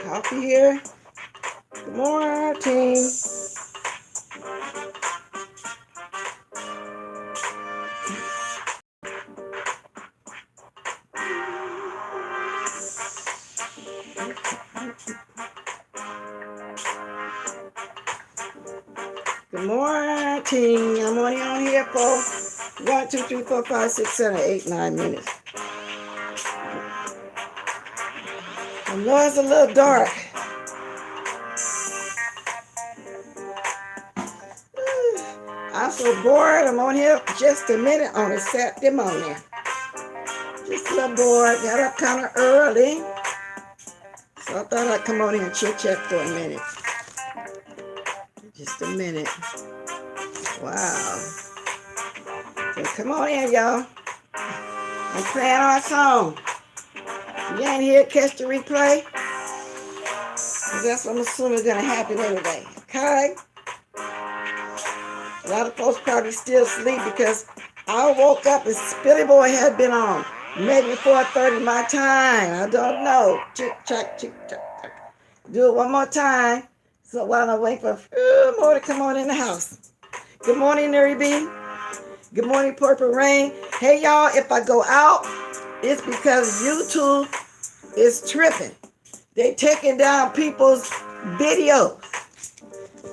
coffee here. Good morning. Good morning. I'm only on here for 1, 2, 3, 4, 5, 6, 7, 8, 9 minutes. I know it's a little dark. I'm so bored. I'm on here just a minute on a Saturday morning. Just a little bored. Got up kind of early. So I thought I'd come on here and chit chat for a minute. Just a minute. Wow. So come on in, y'all. I'm playing our song. You ain't here, catch the replay. Because that's what I'm assuming is going to happen anyway. Okay? A lot of folks probably still sleep because I woke up and Billy Boy had been on. Maybe 4:30 my time. I don't know. Chick, chack, chick, chack, chack. Do it one more time. So while I wait for a few more to come on in the house. Good morning, Neri B. Good morning, Purple Rain. Hey, y'all, if I go out, it's because YouTube is tripping. They taking down people's videos.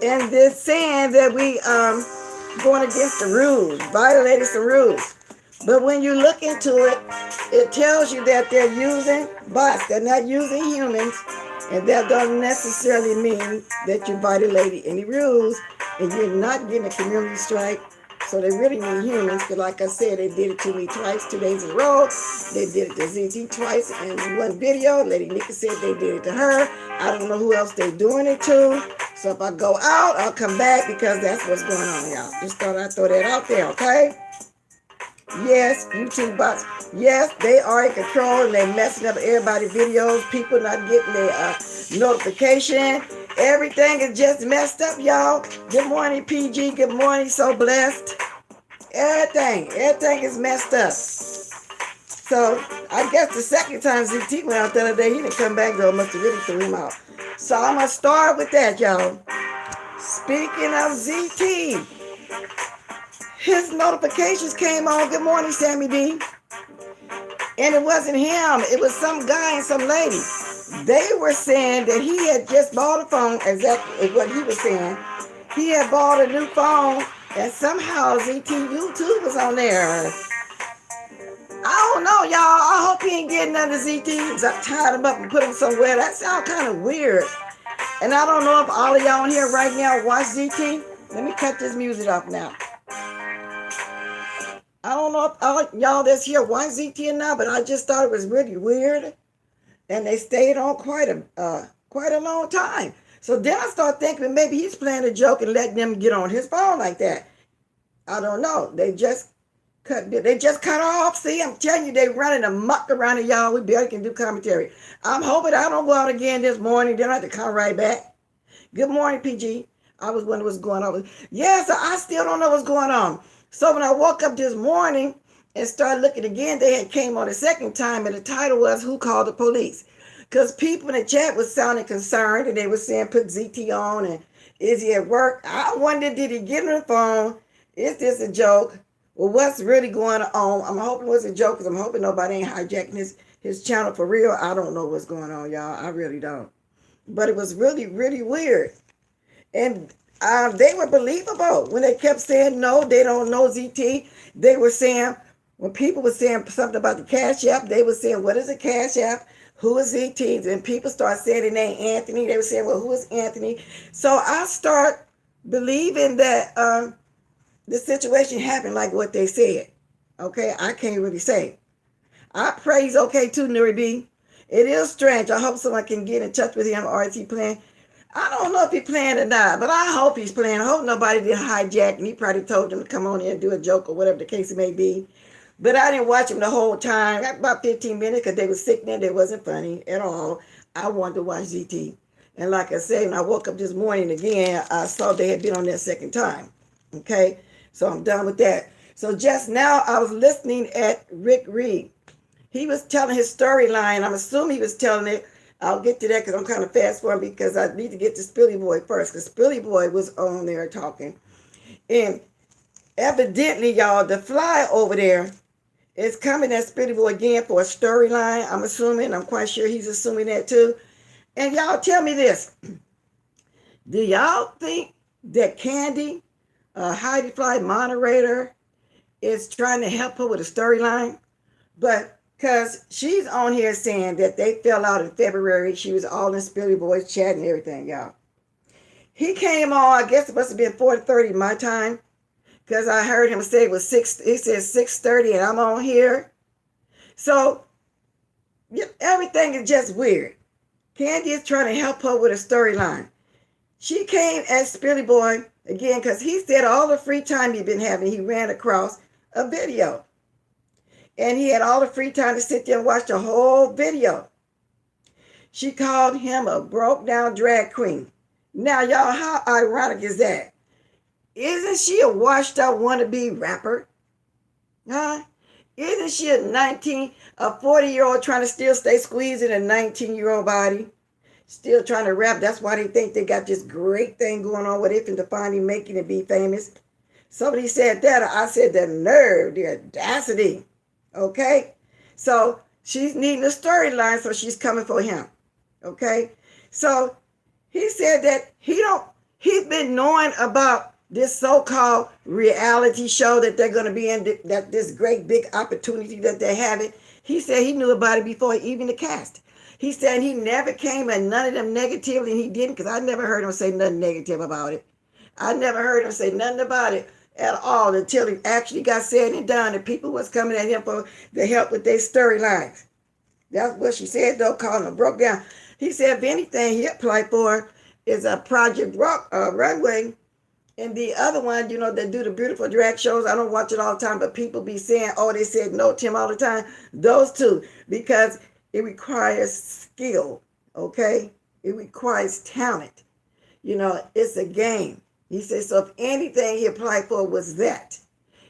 And they're saying that we going against the rules, violating some rules. But when you look into it, it tells you that they're using bots. They're not using humans. And that doesn't necessarily mean that you violated any rules and you're not getting a community strike. So they really need humans, because like I said, they did it to me twice, 2 days in a row. They did it to ZT twice in one video. Lady Nika said they did it to her. I don't know who else they're doing it to. So if I go out, I'll come back because that's what's going on, y'all. Just thought I'd throw that out there, okay? Yes, YouTube bots. Yes, they are in control and they're messing up everybody's videos. People not getting their notification. Everything is just messed up, y'all. Good morning, PG. Good morning. So blessed. Everything is messed up. So I guess the second time ZT went out the other day, he didn't come back though. Must have really threw him out. So I'm gonna start with that, y'all. Speaking of ZT, his notifications came on. Good morning, Sammy D. And it wasn't him. It was some guy and some lady. They were saying that he had just bought a phone. Exactly what he was saying. He had bought a new phone, and somehow ZT YouTube was on there. I don't know, y'all. I hope he ain't getting none of ZT. I tied him up and put him somewhere. That sounds kind of weird. And I don't know if all of y'all on here right now watch ZT. Let me cut this music off now. I don't know if all y'all that's here watch ZT or not, but I just thought it was really weird. And they stayed on quite a long time. So then I started thinking maybe he's playing a joke and letting them get on his phone like that. I don't know. They just cut off. See, I'm telling you, they running amok around it, y'all. We barely can do commentary. I'm hoping I don't go out again this morning. Then I have to come right back. Good morning, PG. I was wondering what's going on. Yeah, so I still don't know what's going on. So when I woke up this morning and started looking again, they had came on a second time, and the title was "Who Called the Police?" Because people in the chat was sounding concerned, and they were saying put ZT on, and is he at work? I wondered, did he get on the phone? Is this a joke? Well, what's really going on? I'm hoping it was a joke, because I'm hoping nobody ain't hijacking his channel for real. I don't know what's going on, y'all. I really don't. But it was really, really weird. And they were believable when they kept saying no, they don't know ZT. They were saying, when people were saying something about the Cash App, they were saying, what is a Cash App? Who is ZT? And people start saying the name Anthony. They were saying, well, who is Anthony? So I start believing that the situation happened like what they said. Okay, I can't really say. I pray he's okay too, Nuri B. It is strange. I hope someone can get in touch with him, or is he playing? I don't know if he's playing or not, but I hope he's playing. I hope nobody did hijack, and he probably told them to come on here and do a joke or whatever the case may be. But I didn't watch him the whole time. About 15 minutes, because they were sick then. They wasn't funny at all. I wanted to watch ZT. And like I said, when I woke up this morning again, I saw they had been on there a second time. Okay? So I'm done with that. So just now, I was listening at Rick Reed. He was telling his storyline. I'm assuming he was telling it I'll get to that because I'm kind of fast forwarding because I need to get to Spilly Boy first because Spilly Boy was on there talking. And evidently, y'all, the fly over there is coming at Spilly Boy again for a storyline. I'm assuming. I'm quite sure he's assuming that too. And y'all tell me this. Do y'all think that Candy, Heidi Fly moderator, is trying to help her with a storyline? But because she's on here saying that they fell out in February. She was all in Spilly Boy's chat and everything, y'all. He came on, I guess it must have been 4:30 my time. Because I heard him say it was 6, he said 6:30 and I'm on here. So everything is just weird. Candy is trying to help her with a storyline. She came at Spilly Boy again because he said all the free time he'd been having, he ran across a video. And he had all the free time to sit there and watch the whole video. She called him a broke down drag queen. Now, y'all, how ironic is that? Isn't she a washed up wannabe rapper? Huh? Isn't she a 40-year-old trying to still stay squeezed in a 19-year-old body? Still trying to rap. That's why they think they got this great thing going on with it and to finally making it be famous. Somebody said that. I said the nerve, the audacity. Okay? So she's needing a storyline, so she's coming for him. Okay? So he said that he's been knowing about this so-called reality show that they're going to be in, that this great big opportunity that they're having. He said he knew about it before even the cast. He said he never came at none of them negatively, and he didn't, because I never heard him say nothing negative about it. I never heard him say nothing about it at all until it actually got said and done, and people was coming at him for the help with their storylines. That's what she said, though, calling him broke down. He said if anything he applied for is a Project Runway. And the other one, you know, that do the beautiful drag shows, I don't watch it all the time, but people be saying, oh, they said no to him all the time. Those two, because it requires skill, okay? It requires talent. You know, it's a game. He said, so if anything he applied for was that,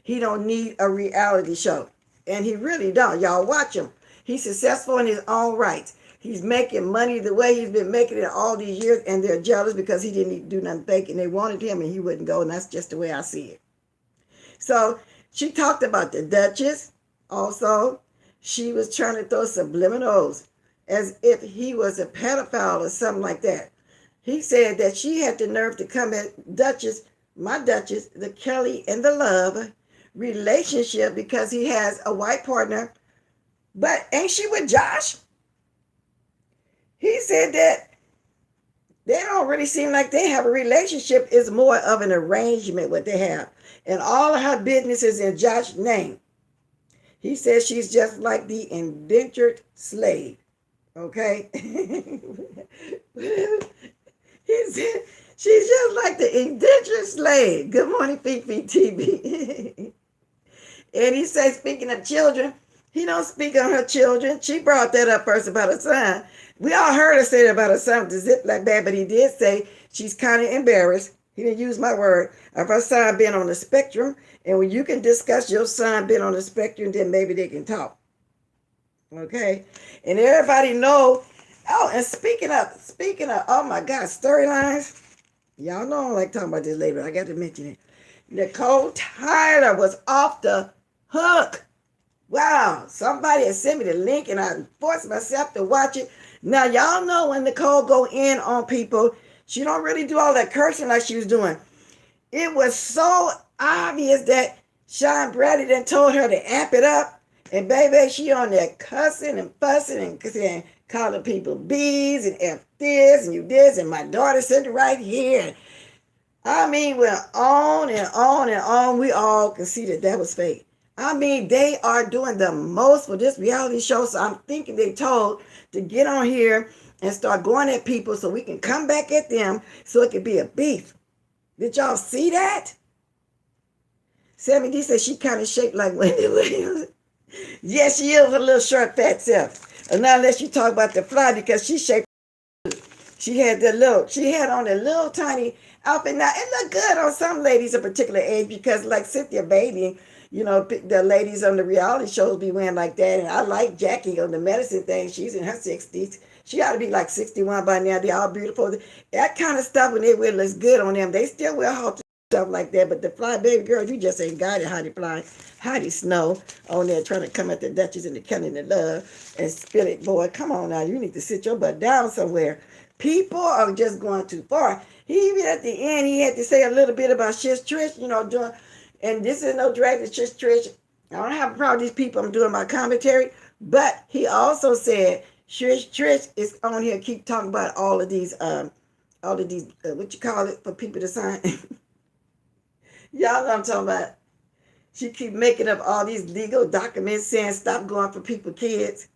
he don't need a reality show. And he really don't. Y'all watch him. He's successful in his own right. He's making money the way he's been making it all these years, and they're jealous because he didn't do nothing fake, and they wanted him, and he wouldn't go, and that's just the way I see it. So she talked about the Duchess also. She was trying to throw subliminals as if he was a pedophile or something like that. He said that she had the nerve to come at Duchess, my Duchess, the Kelly and the Love relationship because he has a white partner. But ain't she with Josh? He said that they don't really seem like they have a relationship. It's more of an arrangement what they have. And all of her business is in Josh's name. He says she's just like the indentured slave. Okay? He said she's just like the indentured slave. Good morning, Fifi TV. And he says, speaking of children, he don't speak on her children. She brought that up first about her son. We all heard her say that about her son with the zip like that, but he did say she's kind of embarrassed. He didn't use my word of her son being on the spectrum. And when you can discuss your son being on the spectrum, then maybe they can talk. Okay? And everybody know. Oh, and speaking of, oh my God, storylines. Y'all know I don't like talking about this later. I got to mention it. Nicole Tyler was off the hook. Wow, somebody had sent me the link and I forced myself to watch it. Now, y'all know when Nicole go in on people, she don't really do all that cursing like she was doing. It was so obvious that Sean Brady done told her to amp it up. And baby, she on there cussing and fussing and calling people bees and F this and you this. And my daughter sitting right here. I mean, went on and on and on. We all can see that that was fake. I mean, they are doing the most for this reality show. So I'm thinking they told to get on here and start going at people so we can come back at them so it could be a beef. Did y'all see that? Sammy D said she kind of shaped like Wendy Williams. Yes, she is a little short, fat self. And now unless you talk about the fly because she shaped. She had on a little tiny outfit. Now, it looked good on some ladies of particular age because like Cynthia Bailey, you know, the ladies on the reality shows be wearing like that. And I like Jackie on the medicine thing. She's in her 60s. She ought to be like 61 by now. They all beautiful. That kind of stuff when they wear looks good on them. They still wear halter stuff like that. But the fly baby girls, you just ain't got it. How they fly, how they snow on there trying to come at the Duchess and the Kelly and the Love and spill it. Boy, come on now. You need to sit your butt down somewhere. People are just going too far. He even at the end, he had to say a little bit about Shish Trish, doing, and this is no drag to Shish Trish. I don't have a problem with these people. I'm doing my commentary. But he also said Trish is on here keep talking about all of these what you call it for people to sign. Y'all know what I'm talking about. She keep making up all these legal documents saying stop going for people kids.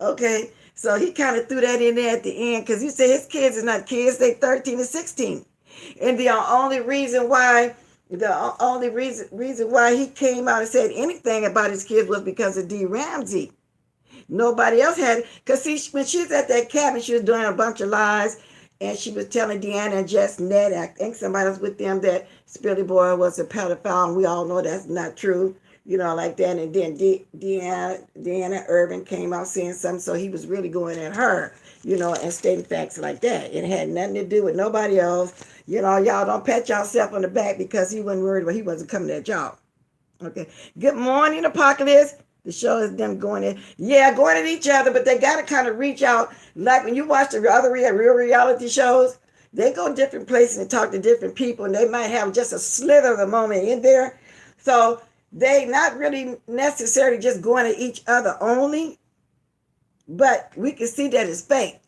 Okay, so he kind of threw that in there at the end because he said his kids are not kids, they 13 and 16. And the only reason why he came out and said anything about his kids was because of D. Ramsey. Nobody else had it. Because see, when she was at that cabin, she was doing a bunch of lies. And she was telling Deanna and Jess Ned, I think somebody else with them, that Spilly Boy was a pedophile. And we all know that's not true. Like that. And then Deanna Irvin came out saying something. So he was really going at her, and stating facts like that. It had nothing to do with nobody else. Y'all don't pat yourself on the back because he wasn't worried about he wasn't coming to that job. Okay. Good morning, Apocalypse. The show is them going at each other, but they got to kind of reach out. Like when you watch the other real reality shows, they go different places and talk to different people, and they might have just a slither of the moment in there. So they not really necessarily just going at each other only, but we can see that it's fake.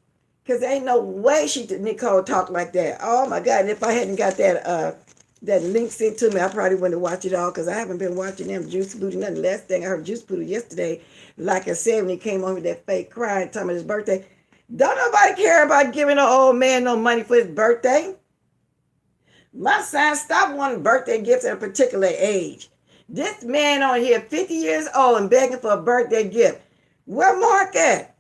Because there ain't no way Nicole talked like that. Oh my God, and if I hadn't got that link sent to me, I probably wouldn't have watched it all because I haven't been watching them Juice Poodle. Nothing. Last thing I heard Juice Poodle yesterday, like I said, when he came on with that fake crying time of his birthday. Don't nobody care about giving an old man no money for his birthday. My son, stop wanting birthday gifts at a particular age. This man on here, 50 years old and begging for a birthday gift. Where Mark at?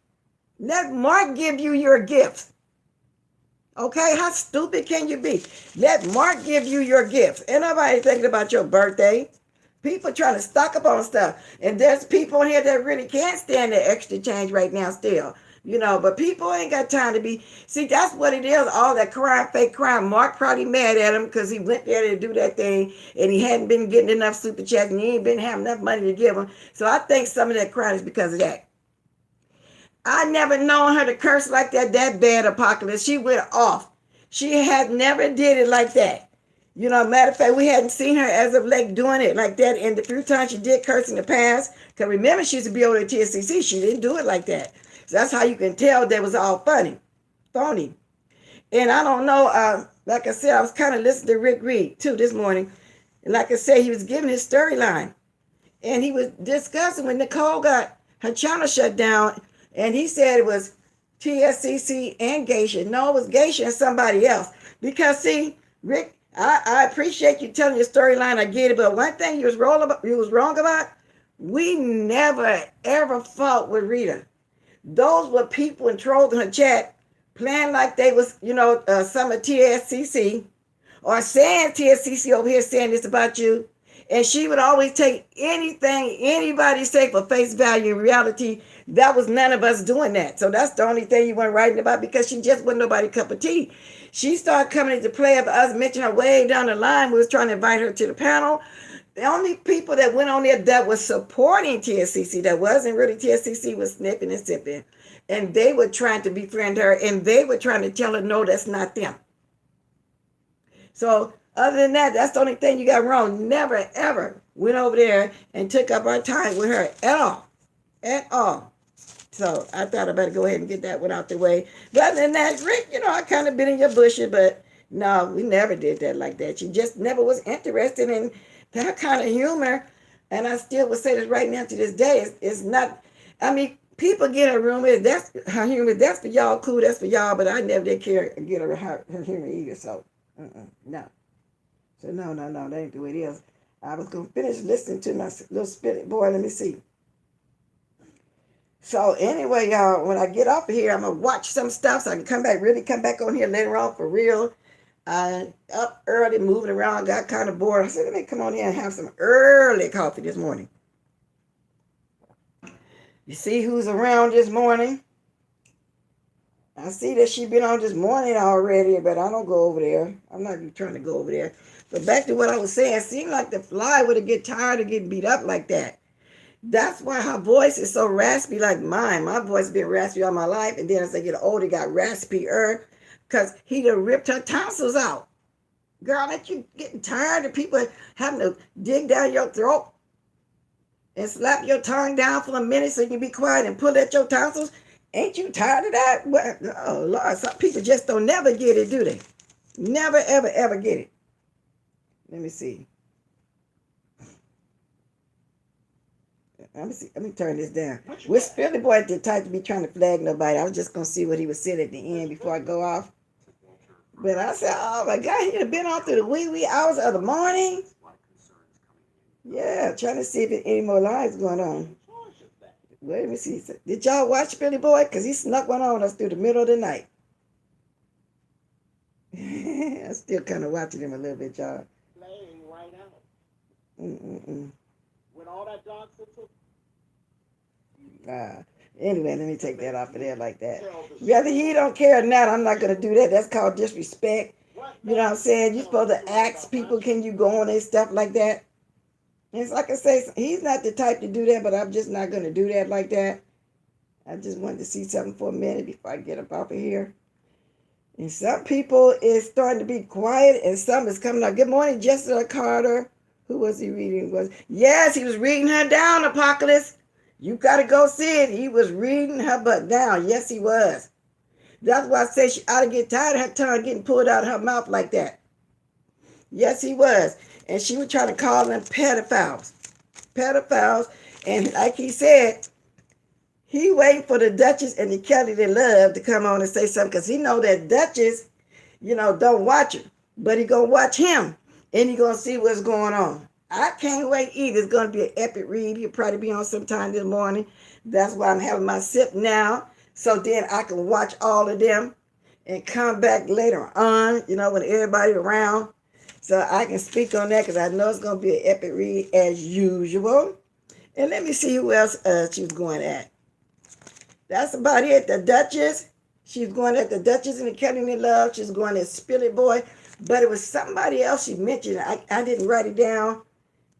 Let Mark give you your gifts. Okay, how stupid can you be? Let Mark give you your gifts. Ain't nobody thinking about your birthday. People trying to stock up on stuff. And there's people here that really can't stand the extra change right now still. But people ain't got time to be. See, that's what it is. All that crime, fake crime. Mark probably mad at him because he went there to do that thing and he hadn't been getting enough super chats and he ain't been having enough money to give him. So I think some of that crime is because of that. I never known her to curse like that bad, Apocalypse. She went off. She had never did it like that. Matter of fact, we hadn't seen her as of late doing it like that. And the few times she did curse in the past, because remember she used to be over at TSCC, she didn't do it like that. So that's how you can tell that was all phony. And I don't know, like I said, I was kind of listening to Rick Reed too this morning. And like I said, he was giving his storyline. And he was discussing when Nicole got her channel shut down. And he said it was TSCC and Geisha. No, it was Geisha and somebody else. Because see, Rick, I appreciate you telling your storyline. I get it. But one thing you was wrong about, we never, ever fought with Rita. Those were people and trolls in her chat playing like they was, some of TSCC or saying TSCC over here saying this about you. And she would always take anything anybody say for face value. In reality, that was none of us doing that. So that's the only thing you weren't writing about because she just wasn't nobody's cup of tea. She started coming into play after us mentioning her way down the line. We was trying to invite her to the panel. The only people that went on there that was supporting TSCC, that wasn't really TSCC, was snipping and sipping. And they were trying to befriend her and they were trying to tell her, no, that's not them. So other than that, that's the only thing you got wrong. Never, ever went over there and took up our time with her at all. So I thought I better go ahead and get that one out the way. But other than that, Rick, I kind of been in your bushes, but no, we never did that like that. She just never was interested in that kind of humor. And I still would say this right now to this day. It's not, people get her rumor. That's her humor. That's for y'all, cool. That's for y'all. But I never did care get her humor either. So, no. So, no, that ain't the way it is. I was going to finish listening to my little spirit boy. Let me see. So, anyway, y'all, when I get off of here, I'm going to watch some stuff so I can come back on here later on for real. Up early, moving around, got kind of bored. I said, let me come on here and have some early coffee this morning. You see who's around this morning? I see that she been on this morning already, but I don't go over there. I'm not trying to go over there. But back to what I was saying, it seemed like the fly would have get tired of getting beat up like that. That's why her voice is so raspy like mine. My voice been raspy all my life, and then as I get older, it got raspier because he done ripped her tonsils out. Girl, ain't you getting tired of people having to dig down your throat and slap your tongue down for a minute so you can be quiet and pull at your tonsils? Ain't you tired of that? Well, oh, Lord, some people just don't never get it, do they? Never, ever, ever get it. Let me see. Let me turn this down. Which Philly boy the type to be trying to flag nobody. I was just going to see what he would say at the end before I go off. But I said, oh my God, he had been on through the wee hours of the morning. Yeah, trying to see if any more lives going on. Wait, let me see. Did y'all watch Philly Boy? Because he snuck one on us through the middle of the night. I'm still kind of watching him a little bit, y'all. Playing right out. Mm-mm-mm. With all that dog food. Anyway, let me take that off of there like that. Whether he don't care or not, I'm not going to do that. That's called disrespect. You know what I'm saying? You're supposed to ask people, can you go on and stuff like that? And it's like I say, he's not the type to do that, but I'm just not going to do that like that. I just wanted to see something for a minute before I get up off of here. And some people is starting to be quiet, and some is coming out. Good morning, Jessica Carter. Who was he reading? Yes, he was reading her down, Apocalypse. You got to go see it. He was reading her butt down. Yes, he was. That's why I say she ought to get tired of her tongue getting pulled out of her mouth like that. Yes, he was. And she was trying to call them pedophiles. Pedophiles. And like he said, he waiting for the Duchess and the Kelly they love to come on and say something, because he know that Duchess, don't watch her. But he going to watch him. And he going to see what's going on. I can't wait either. It's going to be an epic read. He'll probably be on sometime this morning. That's why I'm having my sip now. So then I can watch all of them and come back later on, when everybody around. So I can speak on that because I know it's going to be an epic read as usual. And let me see who else she's going at. That's about it. The Duchess. She's going at the Duchess and the Kelly in Love. She's going at Spirit Boy. But it was somebody else she mentioned. I didn't write it down.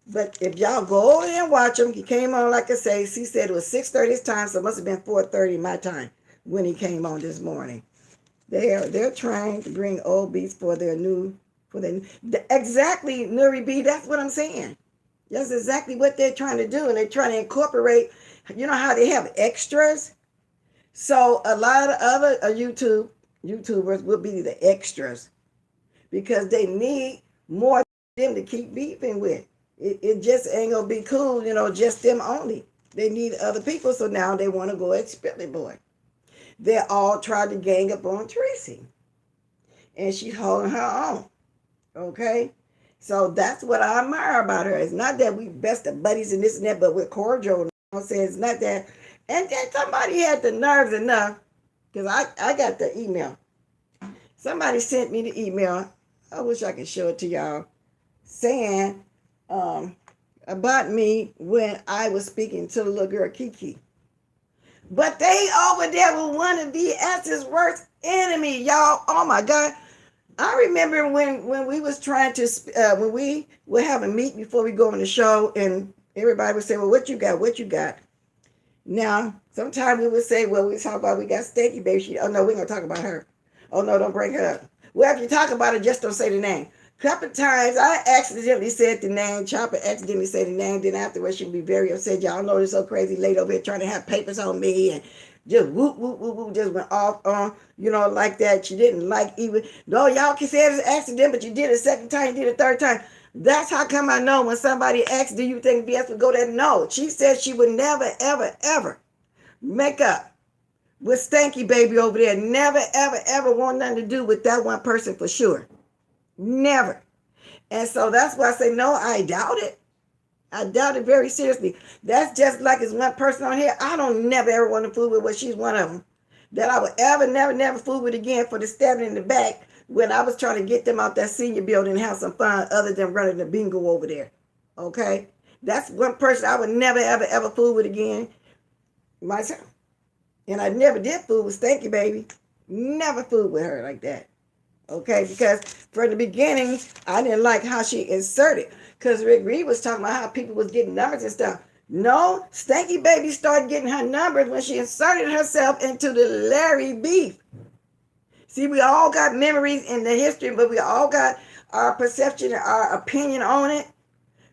But if y'all go over there and watch him, he came on, like I say, she said it was 6:30 his time, so it must have been 4:30 my time when he came on this morning. They're trying to bring old beats for their exactly, Nuri B, that's what I'm saying. That's exactly what they're trying to do, and they're trying to incorporate, how they have extras? So a lot of other YouTubers will be the extras because they need more of them to keep beefing with. It just ain't gonna be cool, just them only. They need other people, so now they want to go at Spilly Boy. They all tried to gang up on Tracy, and she's holding her own. Okay, so that's what I admire about her. It's not that we best of buddies and this and that, but we're cordial. I'm saying it's not that. And then somebody had the nerves enough, because I got the email. Somebody sent me the email. I wish I could show it to y'all, saying about me when I was speaking to the little girl Kiki. But they over there will want to be S's worst enemy, y'all. Oh my God. I remember when we was trying to, when we would have a meet before we go on the show, and everybody would say, well, what you got? What you got? Now, sometimes we would say, well, we talk about we got Stanky Baby. Oh, no, we're going to talk about her. Oh, no, don't bring her up. Well, if you talk about her, just don't say the name. A couple of times, I accidentally said the name. Chopper accidentally said the name. Then afterwards, she'd be very upset. Y'all know this so crazy lady over here trying to have papers on me and just whoop, whoop, whoop, whoop, just went off on, like that. She didn't like even, no, y'all can say it was an accident, but you did it a second time, you did it a third time. That's how come I know when somebody asks, do you think BS would go there? No. She said she would never, ever, ever make up with Stanky Baby over there. Never, ever, ever want nothing to do with that one person for sure. Never. And so that's why I say, no, I doubt it. I doubt it very seriously. That's just like it's one person on here. I don't never ever want to fool with, what she's one of them, that I would ever, never fool with again for the stabbing in the back when I was trying to get them out that senior building and have some fun other than running the bingo over there. Okay? That's one person I would never, ever, ever fool with again. Myself. And I never did fool with Stanky Baby. Never fooled with her like that. Okay, because from the beginning, I didn't like how she inserted. Because Rick Reed was talking about how people was getting numbers and stuff. No, Stanky Baby started getting her numbers when she inserted herself into the Larry beef. See, we all got memories in the history, but we all got our perception and our opinion on it.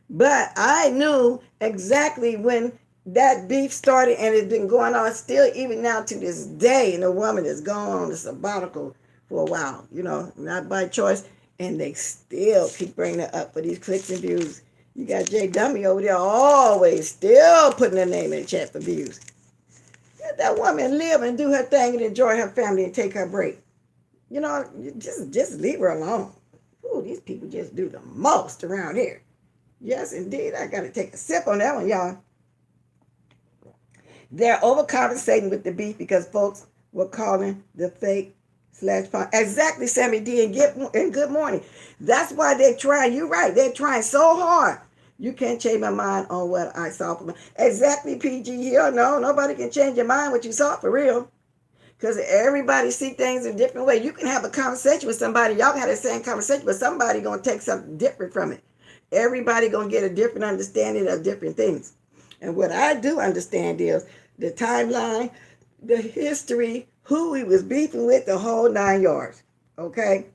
But I knew exactly when that beef started, and it's been going on still even now to this day. And the woman is gone on the sabbatical for a while, not by choice. And they still keep bringing it up for these clicks and views. You got Jay Dummy over there always still putting her name in the chat for views. Let that woman live and do her thing and enjoy her family and take her break. Just leave her alone. Ooh, these people just do the most around here. Yes, indeed. I got to take a sip on that one, y'all. They're overcompensating with the beef because folks were calling the fake /pop. Exactly, Sammy D. And good morning. That's why they're trying. You're right. They're trying so hard. You can't change my mind on what I saw. Exactly, PG here. No, nobody can change your mind what you saw for real. Because everybody see things in a different way. You can have a conversation with somebody. Y'all can have the same conversation, but somebody going to take something different from it. Everybody going to get a different understanding of different things. And what I do understand is the timeline, the history, who he was beefing with, the whole 9 yards. Okay?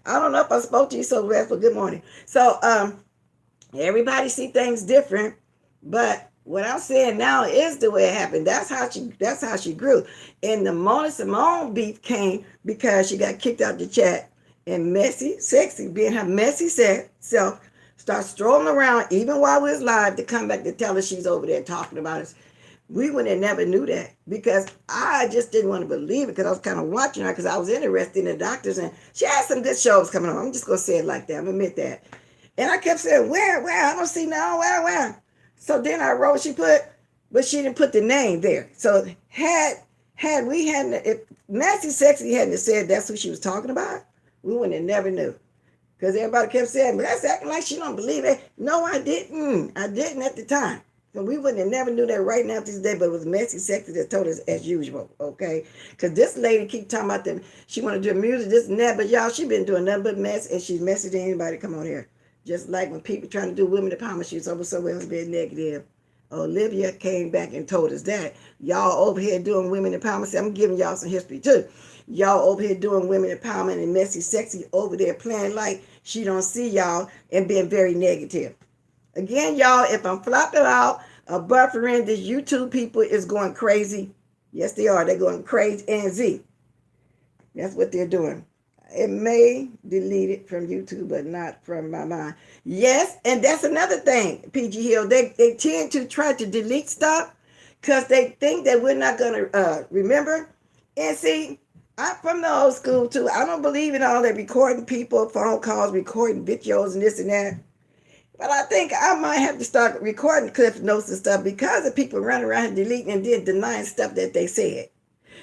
I don't know if I spoke to you so well, but good morning. So, everybody see things different, but what I'm saying now is the way it happened. That's how she grew. And the Mona Simone beef came because she got kicked out the chat. And Messy Sexy, being her messy self, starts strolling around even while we was live to come back to tell us she's over there talking about us. We would have never knew that because I just didn't want to believe it because I was kind of watching her because I was interested in the doctors and she had some good shows coming on. I'm just going to say it like that. I'm going to admit that. And I kept saying, where? I don't see no, where? So then I wrote, but she didn't put the name there. So if Nasty Sexy hadn't said that's who she was talking about, we wouldn't have never knew. Because everybody kept saying, but that's acting like she don't believe it. No, I didn't. I didn't at the time. So we wouldn't have never knew that right now to this day, but it was Messy Sexy that told us as usual, okay? Because this lady keep talking about them. She want to do music, this and that, but y'all, she been doing nothing but mess, and she's messaging anybody come on here. Just like when people trying to do women empowerment, she was over somewhere else being negative. Olivia came back and told us that. Y'all over here doing women empowerment. See, I'm giving y'all some history too. Y'all over here doing women empowerment and Messy Sexy over there playing like she don't see y'all and being very negative. Again, y'all, if I'm flopping out or buffering, this YouTube people is going crazy. Yes, they are. They're going crazy and Z. That's what they're doing. It may delete it from YouTube, but not from my mind. Yes, and that's another thing, PG Hill. They tend to try to delete stuff because they think that we're not going to remember. And see, I'm from the old school too. I don't believe in all that recording people, phone calls, recording videos and this and that. But I think I might have to start recording clip notes and stuff because of people running around and deleting and then denying stuff that they said.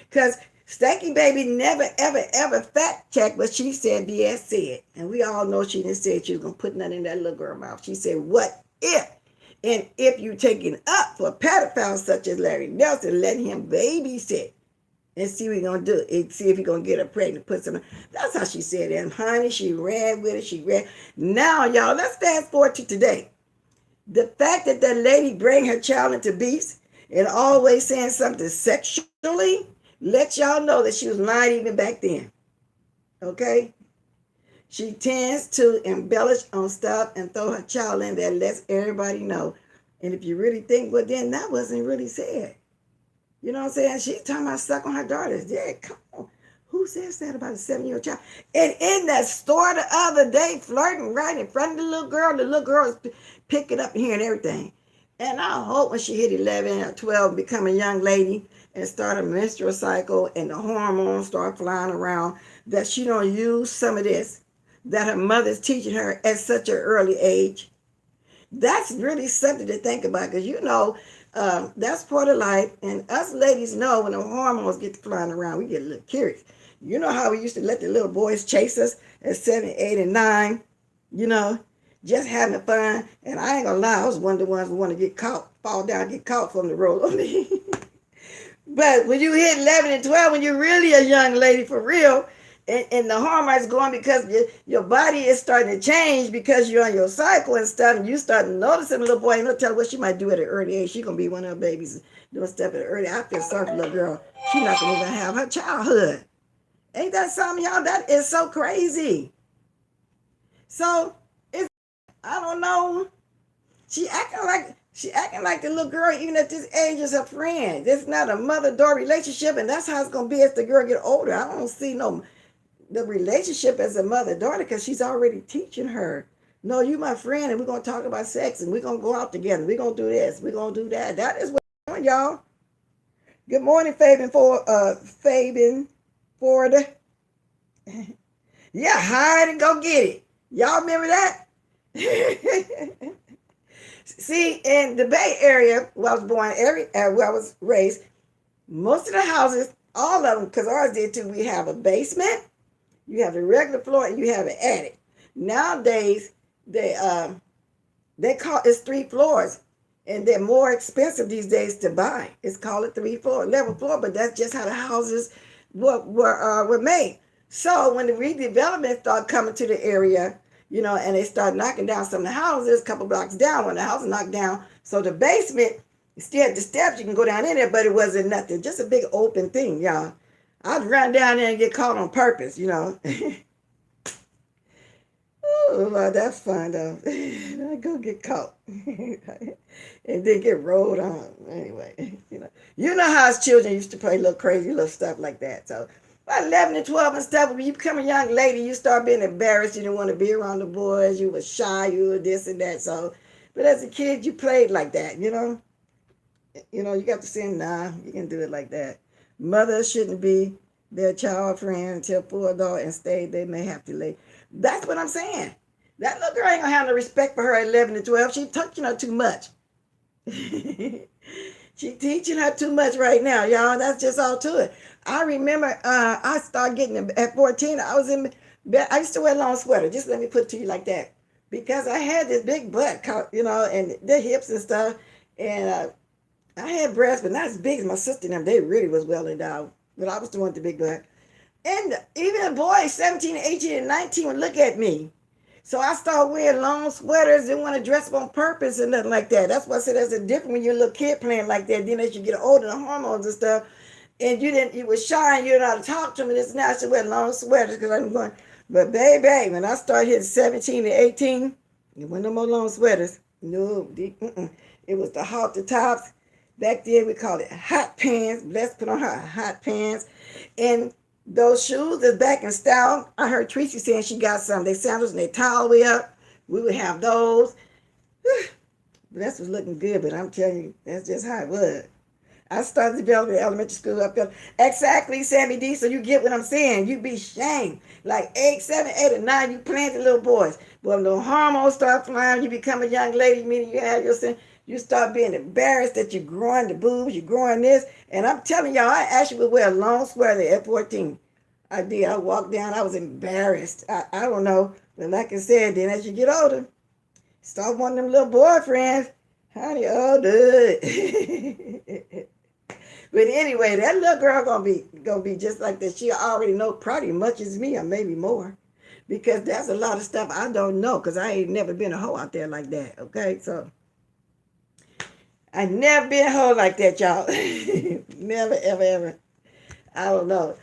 Because Stanky Baby never, ever, ever fact checked what she said BS said. And we all know she didn't say she was going to put nothing in that little girl's mouth. She said, what if? And if you taking up for a pedophile such as Larry Nelson, let him babysit and see what he's going to do. And see if he's going to get her pregnant, put some. That's how she said it. And honey, she ran with it. She ran. Now, y'all, let's fast forward to today. The fact that that lady bring her child into beefs and always saying something sexually, let y'all know that she was lying even back then. Okay? She tends to embellish on stuff and throw her child in there, lets everybody know. And if you really think, well, then that wasn't really said. You know what I'm saying? She's talking about suck on her daughters. Yeah, come on. Who says that about a 7-year-old child? And in that store the other day, flirting right in front of the little girl is picking up and hearing everything. And I hope when she hit 11 or 12, become a young lady and start a menstrual cycle and the hormones start flying around, that she don't use some of this that her mother's teaching her at such an early age. That's really something to think about because, that's part of life. And us ladies know when the hormones get flying around, we get a little curious. You know how we used to let the little boys chase us at 7, 8, and 9, just having fun. And I ain't gonna lie, I was one of the ones who want to get caught, fall down, get caught from the road. But when you hit 11 and 12, when you're really a young lady for real, and the hormones going because your body is starting to change because you're on your cycle and stuff, and you start noticing a little boy, and don't tell her what she might do at an early age. She's going to be one of her babies doing stuff at an early age. I feel sorry for the little girl. She's not going to even have her childhood. Ain't that something, y'all? That is so crazy. So, it's, I don't know. She acting like the little girl, even at this age, is her friend. It's not a mother-daughter relationship, and that's how it's gonna be as the girl get older. I don't see no the relationship as a mother-daughter because she's already teaching her. No, you my friend, and we're gonna talk about sex, and we're gonna go out together. We're gonna do this. We're gonna do that. That is what we're doing, y'all. Good morning, Fabian Ford. Yeah, hide and go get it. Y'all remember that? See, in the Bay Area, where I was born, where I was raised, most of the houses, all of them, because ours did too, we have a basement, you have the regular floor, and you have an attic. Nowadays, they call it's 3 floors, and they're more expensive these days to buy. It's called a 3 floor level floor, but that's just how the houses were made. So when the redevelopment started coming to the area, and they started knocking down some of the houses a couple blocks down. When the house was knocked down, so the basement still had the steps, you can go down in there, but it wasn't nothing, just a big open thing, y'all. I'd run down there and get caught on purpose. Oh, well, that's fun though. I go get caught and then get rolled on. Anyway, you know how as children used to play little crazy little stuff like that. So by 11 and 12 and stuff, when you become a young lady, you start being embarrassed. You didn't want to be around the boys. You were shy. You were this and that. So, but as a kid, you played like that. You got to say, nah, you can do it like that. Mother shouldn't be their child friend until full adult and stay. They may have to lay. That's what I'm saying. That little girl ain't gonna have no respect for her at 11 and 12. She touching her too much. She teaching her too much right now, y'all. That's just all to it. I remember I started getting at 14. I was in bed. I used to wear long sweater. Just let me put it to you like that, because I had this big butt, and the hips and stuff, and I had breasts, but not as big as my sister and them. They really was well endowed, but I was the one with the big butt. And even boys, 17, 18, and 19 would look at me. So I started wearing long sweaters, didn't want to dress up on purpose and nothing like that. That's why I said there's a difference when you're a little kid playing like that. Then as you get older, the hormones and stuff, and you were shy and you didn't know how to talk to me. This now I should wear long sweaters because I'm going. But baby, when I started hitting 17 and 18, it wasn't no more long sweaters. No, it was the halter tops. Back then we called it hot pants. Let's put on her hot pants. And those shoes is back in style. I heard Tracy saying she got some. They sandals and they tie all the way up. We would have those. That was looking good, but I'm telling you, that's just how it was. I started developing elementary school up there. Exactly, Sammy D. So you get what I'm saying. You be shamed. Like 8, 7, 8, and 9, you playing the little boys. But when the hormones start flying, you become a young lady, meaning you have your sin. You start being embarrassed that you're growing the boobs, you're growing this. And I'm telling y'all, I actually would wear a long sweater at 14. I did. I walked down. I was embarrassed. I don't know. But like I said, then as you get older, start wanting them little boyfriends. Honey, oh, dude. But anyway, that little girl gonna be just like that. She already know probably much as me, or maybe more, because that's a lot of stuff I don't know, because I ain't never been a hoe out there like that. Okay, so I never been a hoe like that, y'all. Never, ever, ever. I don't know.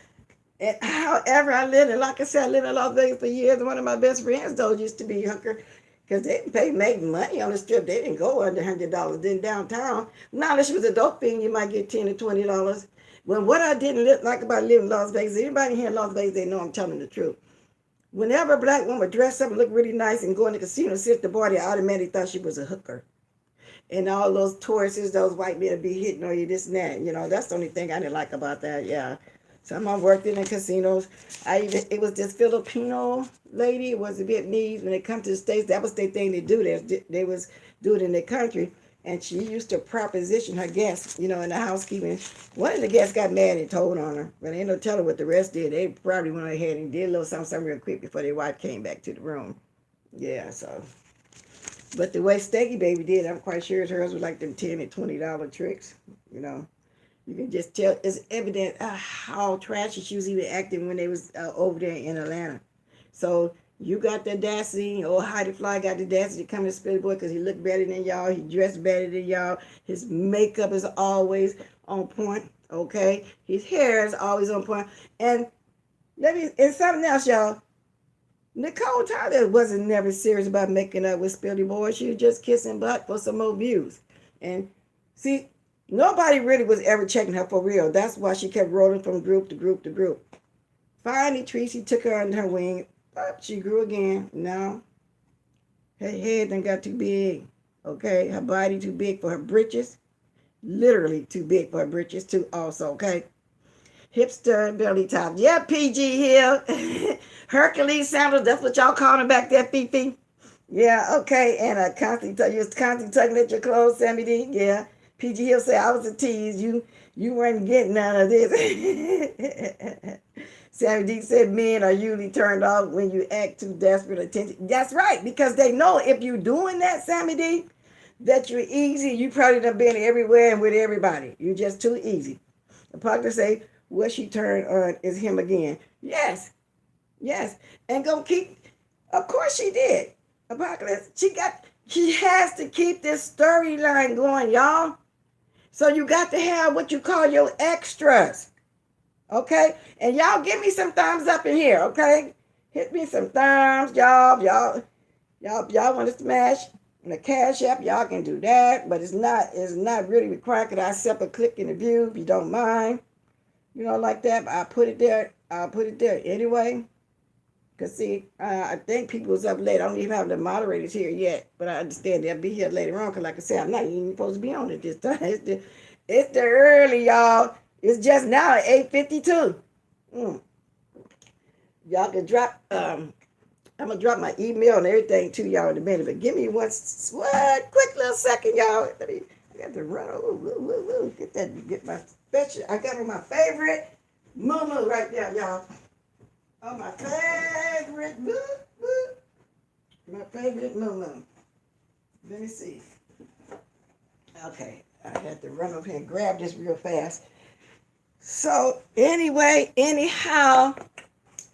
And however, like I said, I lived in Las Vegas for years. And one of my best friends, though, used to be a hooker, because they made money on the strip. They didn't go under $100. Then downtown, now unless you was a dope fiend, you might get $10 to $20. When what I didn't like about living in Las Vegas, anybody here in Las Vegas, they know I'm telling the truth. Whenever a black woman would dress up and look really nice and go in the casino, sit at the bar, they automatically thought she was a hooker. And all those tourists, those white men would be hitting on you, this and that. That's the only thing I didn't like about that, yeah. Some of them worked in the casinos. It was this Filipino lady. It was a Vietnamese. When they come to the States, that was their thing to do. They was do it in their country. And she used to proposition her guests, in the housekeeping. One of the guests got mad and told on her. But ain't no telling what the rest did. They probably went ahead and did a little something real quick before their wife came back to the room. Yeah, so. But the way Steaky Baby did, I'm quite sure hers was like them $10 and $20 tricks, You can just tell it's evident how trashy she was even acting when they was over there in Atlanta. So you got the audacity, or Heidi Fly got the audacity to come to Spilly Boy because he looked better than y'all. He dressed better than y'all. His makeup is always on point. Okay, his hair is always on point. And and something else, y'all. Nicole Tyler wasn't never serious about making up with Spilly Boy. She was just kissing butt for some more views. And see, nobody really was ever checking her for real. That's why she kept rolling from group to group to group. Finally, Tracy took her under her wing. She grew again. Now, her head done got too big. Okay, her body too big for her britches. Literally too big for her britches too also, okay? Hipster belly top. Yeah, PG Hill. Hercules sandals, that's what y'all calling back there, Fifi. Yeah, okay. And you was constantly tugging at your clothes, Sammy D. Yeah. PG Hill said I was a tease. You weren't getting none of this. Sammy D said men are usually turned off when you act too desperate attention. That's right, because they know if you're doing that, Sammy D, that you're easy. You probably done been everywhere and with everybody. You're just too easy. The partner say, what she turned on is him again. Yes, yes. And gonna keep, of course she did. Apocalypse. She has to keep this storyline going, y'all. So you got to have what you call your extras. Okay? And y'all give me some thumbs up in here, okay? Hit me some thumbs, y'all. Y'all want to smash in the Cash App, y'all can do that, but it's not really required. Could I accept a click in the view if you don't mind? You know, like that. But I'll put it there anyway. Because, see, I think people was up late. I don't even have the moderators here yet. But I understand they'll be here later on. Because, like I said, I'm not even supposed to be on it this time. It's the early, y'all. It's just now at 8:52. Y'all can drop, I'm going to drop my email and everything to y'all in a minute. But give me one quick little second, y'all. I got to run. Get my special. I got on my favorite moo right there, y'all. Oh, my favorite moo. My favorite moo. Let me see. Okay, I had to run over here and grab this real fast. So, anyhow,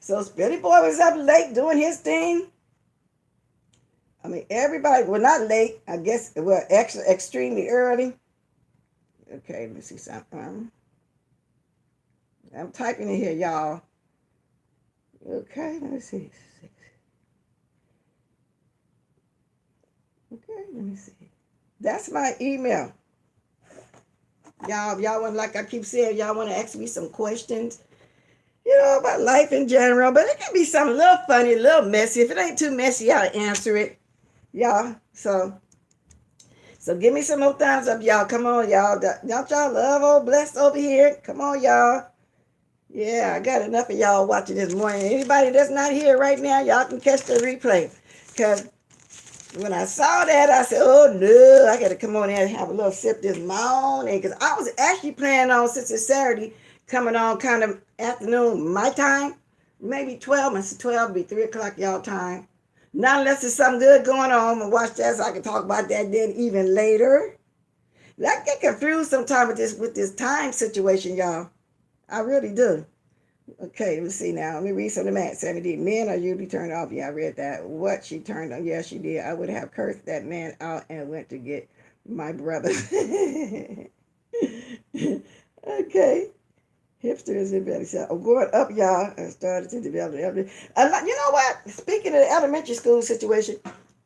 so Spilly Boy was up late doing his thing. I mean, everybody, well, not late, I guess, well, extremely early. Okay, let me see something. I'm typing in here, y'all. Okay, let me see. Okay, let me see. That's my email. Y'all want, like I keep saying, y'all want to ask me some questions, you know, about life in general, but it can be something a little funny, a little messy. If it ain't too messy, I'll answer it, y'all. So give me some more thumbs up, y'all. Come on, y'all. Don't y'all love old blessed over here? Come on, y'all. Yeah, I got enough of y'all watching this morning. Anybody that's not here right now, y'all can catch the replay. Because when I saw that, I said, oh, no, I got to come on in and have a little sip this morning. Because I was actually planning on, since it's Saturday, coming on kind of afternoon my time. Maybe 12. I said 12 be 3 o'clock y'all time. Not unless there's something good going on. And watch that so I can talk about that then even later. I get confused sometimes with this time situation, y'all. I really do. Okay, let's see now. Let me read some of the math. 70. Men are usually turned off. Yeah, I read that. What she turned on? Yeah, she did. I would have cursed that man out and went to get my brother. Okay. Hipsters in belly shop. I'm going up, y'all. I started to develop the elementary. You know what? Speaking of the elementary school situation,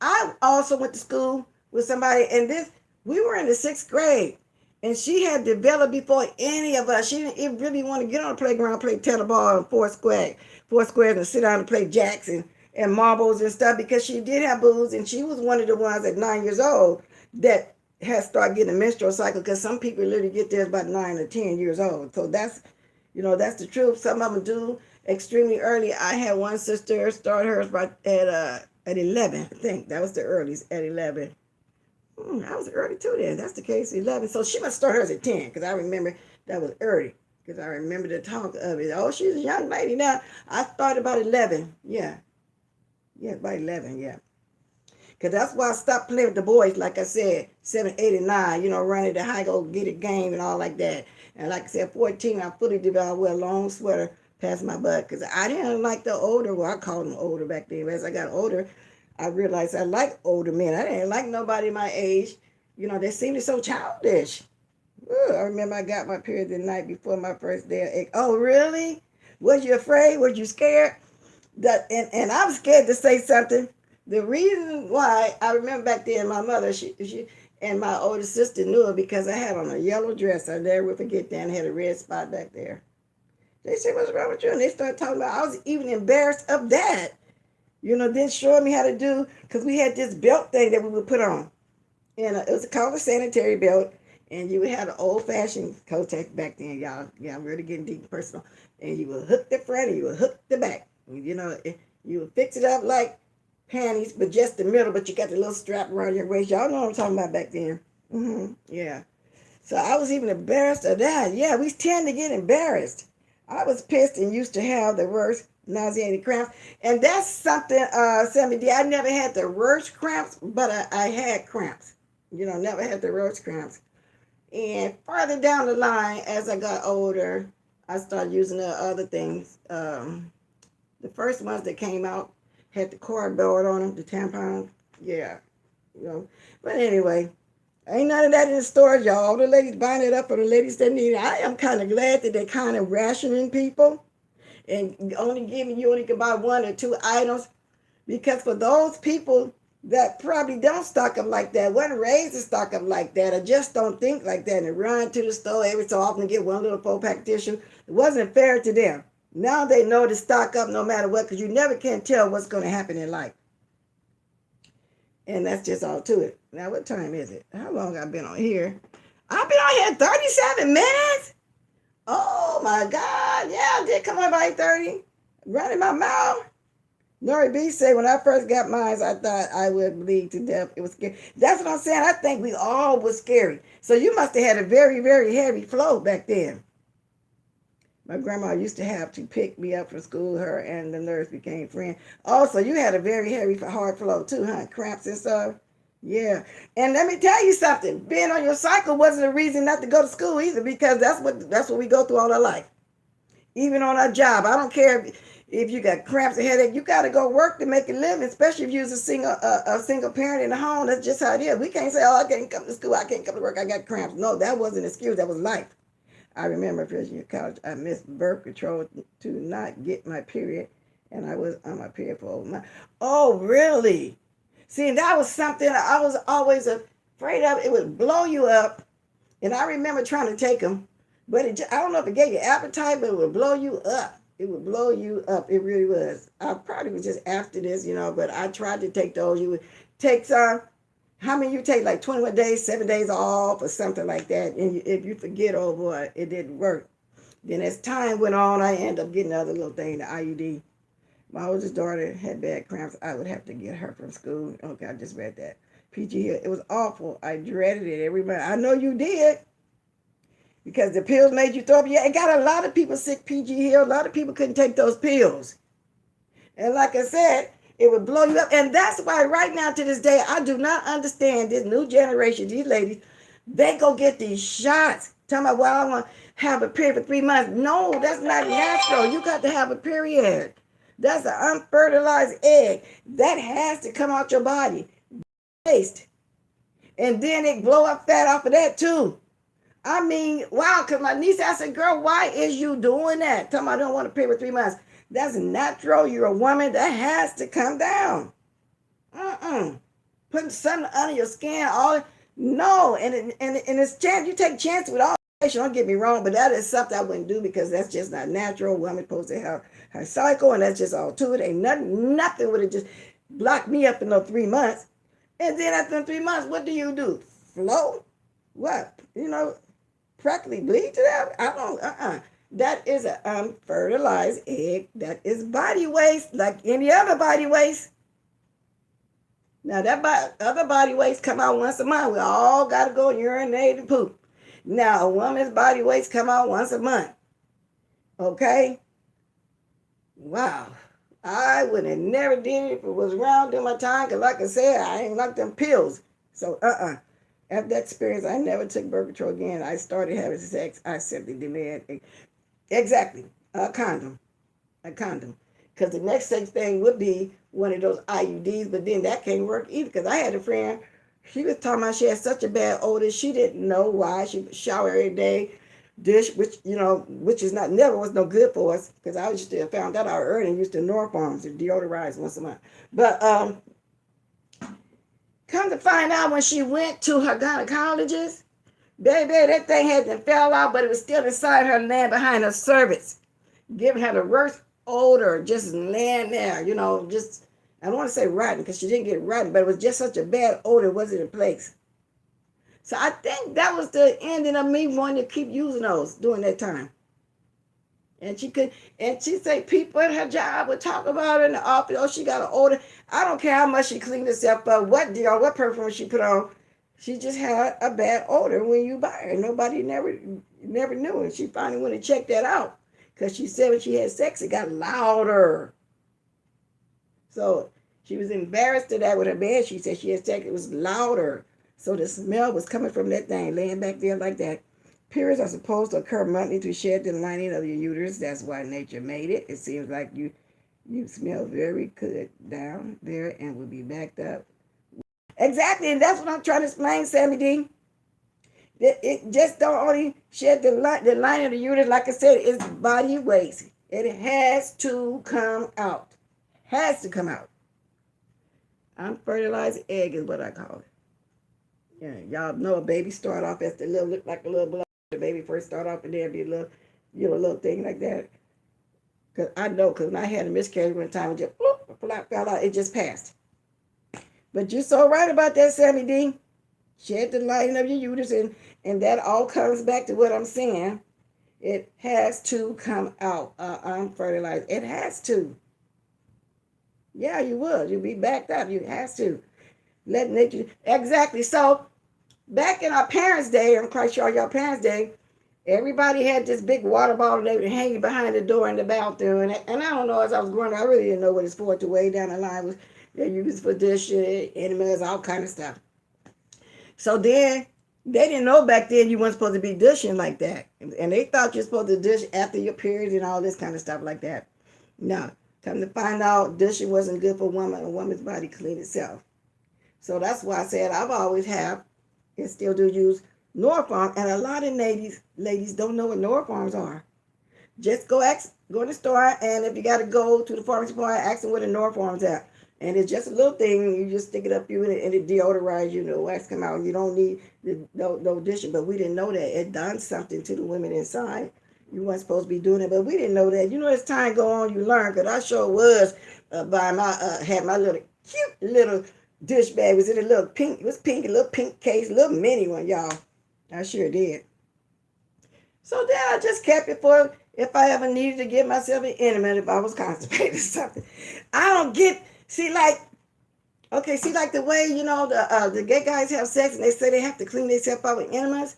I also went to school with somebody, and we were in the 6th grade. And she had developed before any of us. She didn't even really want to get on the playground, play tetherball and four squares, and sit down and play jacks and marbles and stuff, because she did have boobs, and she was one of the ones at 9 years old that had started getting a menstrual cycle, because some people literally get theirs about 9 or 10 years old. So that's the truth. Some of them do extremely early. I had one sister start hers right at 11. I think that was the earliest, at 11. I was early too then. That's the case, 11. So she must start hers at 10, because I remember that was early, because I remember the talk of it. Oh, she's a young lady now. I started about 11. Yeah, about 11, yeah. Because that's why I stopped playing with the boys, like I said, 7, 8, and 9, running the high go get it game and all like that. And like I said, 14, I fully developed. I wear a long sweater past my butt because I didn't like the older, well, I called them older back then. But as I got older, I realized I like older men. I didn't like nobody my age. You know, they seemed so childish. Ooh, I remember I got my period the night before my first day. Oh, really? Was you afraid? Was you scared? And I'm scared to say something. The reason why I remember back then, my mother, she and my older sister knew it because I had on a yellow dress. I never will forget that. And had a red spot back there. They said, "What's wrong with you?" And they started talking about. I was even embarrassed of that. You know, then showing me how to do because we had this belt thing that we would put on, and it was called a sanitary belt. And you would have an old-fashioned Kotex back then, y'all. Yeah, I'm really getting deep and personal. And you would hook the front and you would hook the back. You know, you would fix it up like panties, but just the middle. But you got the little strap around your waist. Y'all know what I'm talking about back then. Yeah. So I was even embarrassed of that. Yeah, we tend to get embarrassed. I was pissed and used to have the worst nauseating cramps. And that's something, Sammy D, I never had the worst cramps, but I had cramps. You know, never had the worst cramps. And farther down the line, as I got older, I started using the other things. The first ones that came out had the cardboard on them, the tampons. Yeah, you know. But anyway, ain't none of that in the stores, y'all. All the ladies buying it up for the ladies that need it. I am kind of glad that they're kind of rationing people and only giving you only can buy one or two items because for those people that probably don't stock up like that, wasn't raised to stock up like that, or just don't think like that and run to the store every so often to get one little 4-pack tissue, it wasn't fair to them. Now they know to stock up no matter what because you never can tell what's going to happen in life. And that's just all to it. Now, what time is it? How long I've been on here? I've been on here 37 minutes? Oh, my God. Yeah, I did come on by 30. Running my mouth. Nori B said, when I first got mine, I thought I would bleed to death. It was scary. That's what I'm saying. I think we all was scary. So you must have had a very, very heavy flow back then. My grandma used to have to pick me up from school. Her and the nurse became friends. Also, you had a very heavy, hard flow too, huh? Cramps and stuff. Yeah. And let me tell you something. Being on your cycle wasn't a reason not to go to school either because that's what we go through all our life. Even on our job. I don't care if you got cramps and headache. You got to go work to make a living, especially if you're a single parent in the home. That's just how it is. We can't say, oh, I can't come to school. I can't come to work. I got cramps. No, that wasn't an excuse. That was life. I remember first year of college, I missed birth control to not get my period, and I was on my period for over a month. Oh, really? See, that was something I was always afraid of. It would blow you up, and I remember trying to take them, but I don't know if it gave you appetite, but it would blow you up. It would blow you up. It really was. I probably was just after this, you know, but I tried to take those. You would take some. How many you take? Like 21 days, 7 days off or something like that. And if you forget, oh boy, it didn't work. Then as time went on, I ended up getting another little thing, the IUD. My oldest daughter had bad cramps. I would have to get her from school. Okay, I just read that. PG Hill, it was awful. I dreaded it every month. I know you did because the pills made you throw up. Yeah, it got a lot of people sick, PG Hill. A lot of people couldn't take those pills. And like I said, it would blow you up. And that's why right now to this day, I do not understand this new generation, these ladies, they go get these shots. Tell me, well, I want to have a period for 3 months. No, that's not natural. You got to have a period. That's an unfertilized egg. That has to come out your body. Waste. And then it blow up fat off of that too. I mean, wow, because my niece, I said, girl, why is you doing that? Tell me I don't want a period for 3 months. That's natural. You're a woman. That has to come down. Putting something under your skin, all no, and it's chance. You take chances with all. Don't get me wrong, but that is something I wouldn't do because that's just not natural. Woman supposed to have her cycle, and that's just all to it. Ain't nothing would have just blocked me up in those 3 months. And then after 3 months, what do? Flow? What? You know, practically bleed to that? I don't. That is an unfertilized egg. That is body waste, like any other body waste. Now, that other body waste come out once a month. We all got to go urinate and poop. Now, a woman's body waste come out once a month. Okay? Wow. I would have never did it if it was around during my time, because like I said, I ain't like them pills. So, After that experience, I never took birth control again. I started having sex. I simply demanded exactly a condom, a condom. Because the next sex thing would be one of those IUDs, but then that can't work either. Because I had a friend, she was talking about she had such a bad odor, she didn't know why. She would shower every day, dish, which which is not never was no good for us. Because I used to have found that out early and used to Norfarms and deodorize once a month. But come to find out when she went to her gynecologist, baby, that thing hadn't fell out, but it was still inside her, laying behind her cervix, giving her the worst odor, just laying there, just, I don't want to say rotten because she didn't get rotten, but it was just such a bad odor, it wasn't in place. So I think that was the ending of me wanting to keep using those during that time. And she say people at her job would talk about her in the office. Oh, she got an odor. I don't care how much she cleaned herself up, what perfume she put on. She just had a bad odor when you buy her. Nobody never knew. And she finally went and checked that out because she said when she had sex, it got louder. So she was embarrassed of that with her bed. She said she had sex, it was louder. So the smell was coming from that thing laying back there like that. Periods are supposed to occur monthly to shed the lining of your uterus. That's why nature made it. It seems like you smell very good down there and will be backed up. Exactly, and that's what I'm trying to explain, Sammy D. It just don't only shed the lining of the uterus. Like I said, it's body waste. It has to come out. Has to come out. Unfertilized egg is what I call it. Yeah, y'all know a baby start off as the little look like a little blood. The baby first start off and there'd be a little, little thing like that. Cause I know, cause when I had a miscarriage one time, it just fell out. It just passed. But you're so right about that, Sammy D. Shed the lining of your uterus, and that all comes back to what I'm saying. It has to come out unfertilized. It has to. Yeah, you will. You'll be backed up. You has to. Let nature. Exactly. So back in our parents' day, I'm quite sure your parents' day, everybody had this big water bottle they were hanging behind the door in the bathroom. And I don't know, as I was growing up, I really didn't know what it's for. To way down the line was they used for dish, enemas, all kind of stuff. So then they didn't know back then you weren't supposed to be dishing like that. And they thought you're supposed to dish after your period and all this kind of stuff like that. No. Come to find out, dishing wasn't good for a woman's body clean itself. So that's why I said I've always have and still do use Norfarm. And a lot of ladies don't know what Norfarms are. Just go in the store, and if you got to go to the pharmacy point, ask them where the Norfarms at. And it's just a little thing. You just stick it up you and it deodorizes you. The wax come out. You don't need no dishing. But we didn't know that. It done something to the women inside. You weren't supposed to be doing it, but we didn't know that. As time go on, you learn. Because I sure was had my little cute little dish bag. It was in a little pink. It was pink, a little pink case, a little mini one, y'all. I sure did. So then I just kept it for if I ever needed to give myself an intimate if I was constipated or something. I don't get, like the way, the gay guys have sex and they say they have to clean themselves up with enemas.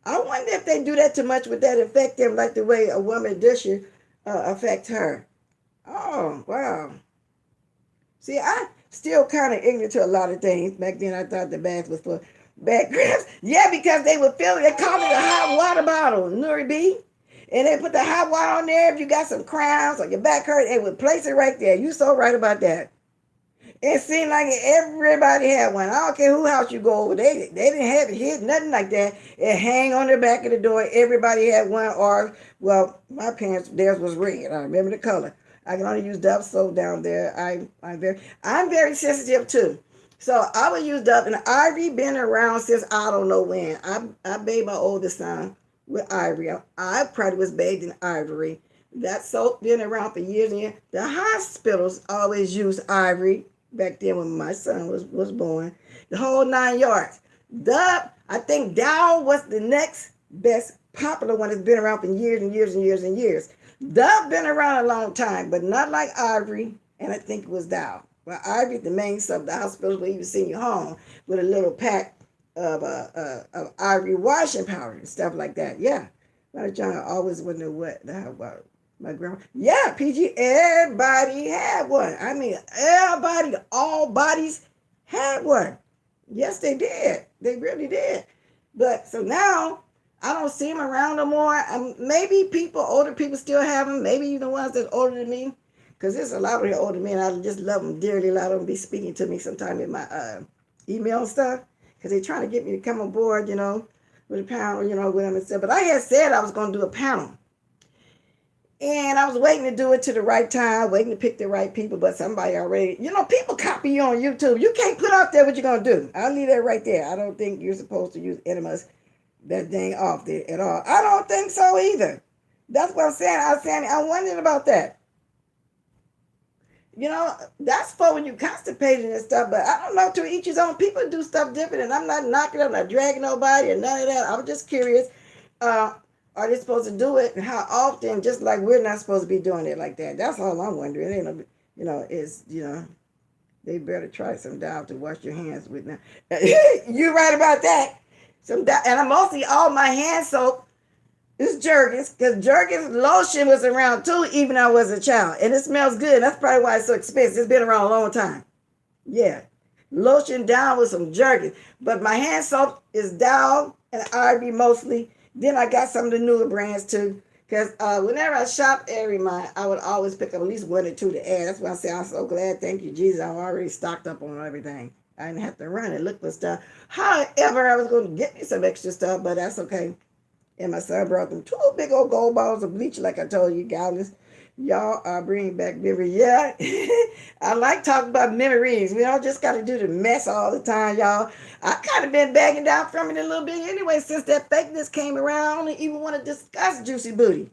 I wonder if they do that too much, would that affect them like the way a woman dishes affect her? Oh, wow. See, I still kind of ignorant to a lot of things. Back then I thought the bath was for bad cramps. Yeah, because they would fill it, they called it a hot water bottle, Nuri B. And they put the hot water on there if you got some cramps or your back hurt, they would place it right there. You so right about that. It seemed like everybody had one. I don't care who house you go over. They didn't have it here, nothing like that. It hang on the back of the door. Everybody had one. Or, well, my parents, theirs was red. I remember the color. I can only use Dove soap down there. I'm very sensitive too. So I would use Dove, and Ivory been around since I don't know when. I bathed my oldest son with Ivory. I probably was bathed in Ivory. That soap been around for years and years. The hospitals always used Ivory back then when my son was born. The whole 9 yards. Dove, I think Dow was the next best popular one that's been around for years and years and years and years. Dove been around a long time, but not like Ivory, and I think it was Dow. Well, Ivory, the main stuff, the hospitals will even send you home with a little pack of Ivory washing powder and stuff like that. Yeah. My John always wonder what the hell about my grandma. Yeah, PG, everybody had one. I mean, everybody, all bodies had one. Yes, they did. They really did. But so now I don't see them around no more. Maybe people, older people still have them. Maybe the ones that's older than me. Because there's a lot of the older men. I just love them dearly. A lot of them be speaking to me sometime in my email and stuff. Because they're trying to get me to come aboard, with a panel, with them and stuff. But I had said I was going to do a panel. And I was waiting to do it to the right time, waiting to pick the right people, but somebody already, people copy you on YouTube. You can't put out there what you're going to do. I'll leave that right there. I don't think you're supposed to use enemas, that thing off there at all. I don't think so either. That's what I'm saying. I'm wondering about that. That's for when you're constipated and stuff, but I don't know, to each his own. People do stuff different, and I'm not knocking, I'm not dragging nobody or none of that. I'm just curious. Are they supposed to do it, and how often? Just like we're not supposed to be doing it like that. That's all I'm wondering. It ain't no, they better try some dial to wash your hands with now. You're right about that. And I'm mostly all my hand soap is Jergens, because Jergens lotion was around too, even I was a child, and it smells good. That's probably why it's so expensive. It's been around a long time. Yeah, lotion down with some Jergens, but my hand soap is Dow and RB mostly. Then I got some of the newer brands too. Because whenever I shop every month, I would always pick up at least one or two to add. That's why I say I'm so glad. Thank you, Jesus. I'm already stocked up on everything. I didn't have to run and look for stuff. However, I was going to get me some extra stuff, but that's okay. And my son brought them 2 big old gold bottles of bleach, like I told you, guys. Y'all are bringing back memories. Yeah, I like talking about memories. We don't just got to do the mess all the time, y'all. I kind of been backing down from it a little bit anyway since that fakeness came around. I don't even want to discuss Juicy Booty.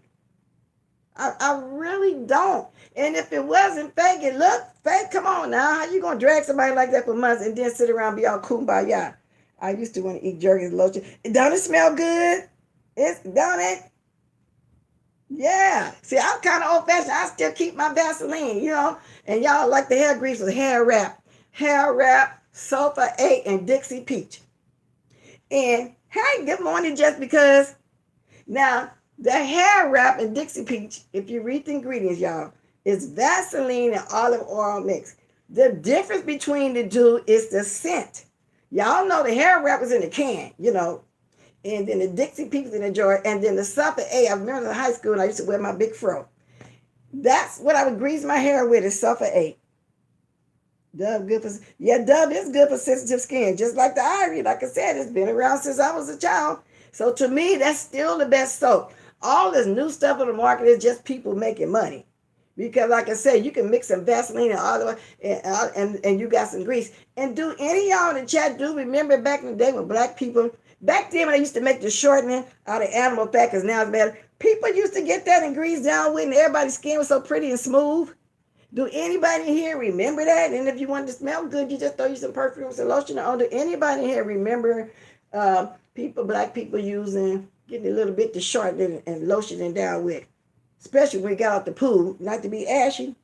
I really don't. And if it wasn't fake, it looked fake. Come on now. How you going to drag somebody like that for months and then sit around and be all kumbaya? I used to want to eat Jergens lotion. Don't it smell good? Don't it? Yeah. See, I'm kind of old-fashioned. I still keep my Vaseline, And y'all like the hair grease with hair wrap. Hair wrap, Sulfur 8, and Dixie Peach. And hey, good morning, just because. Now, the hair wrap and Dixie Peach, if you read the ingredients, y'all, is Vaseline and olive oil mix. The difference between the two is the scent. Y'all know the hair wrap was in the can, And then the Dixie Peach in the jar, and then the Sulfur 8. I remember in high school, and I used to wear my big fro. That's what I would grease my hair with, is Sulfur 8. Dove is good for sensitive skin, just like the Ivory. Like I said, it's been around since I was a child. So to me, that's still the best soap. All this new stuff on the market is just people making money. Because like I said, you can mix some Vaseline and olive oil, and you got some grease. And do any of y'all in the chat do remember back in the day when black people, back then when they used to make the shortening out of animal fat, because now it's better, people used to get that and grease down with, and everybody's skin was so pretty and smooth. Do anybody here remember that? And if you want to smell good, you just throw you some perfume, some lotion on. Do anybody here remember black people getting a little bit to shorten and lotioning down with? Especially when we got out the pool, not to be ashy.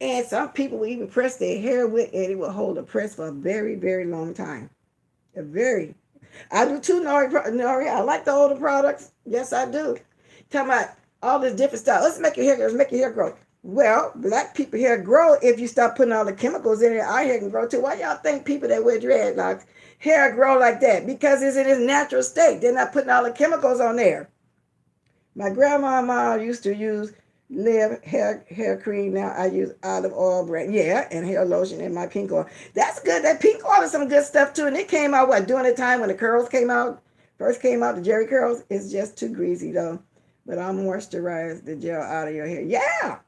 And some people will even press their hair with, and it will hold a press for a very, very long time. I do too, Nori. I like the older products. Yes, I do. Talking about all this different stuff. Let's make your hair grow. Well, black people hair grow if you stop putting all the chemicals in it. Our hair can grow too. Why y'all think people that wear dreadlocks hair grow like that? Because it's in its natural state. They're not putting all the chemicals on there. My grandma used to use Live hair cream. Now I use olive oil brand. Yeah, and hair lotion and my pink oil. That's good. That pink oil is some good stuff too. And it came out during the time when the curls first came out, the Jerry curls. It's just too greasy though. But I'll moisturize the gel out of your hair. Yeah.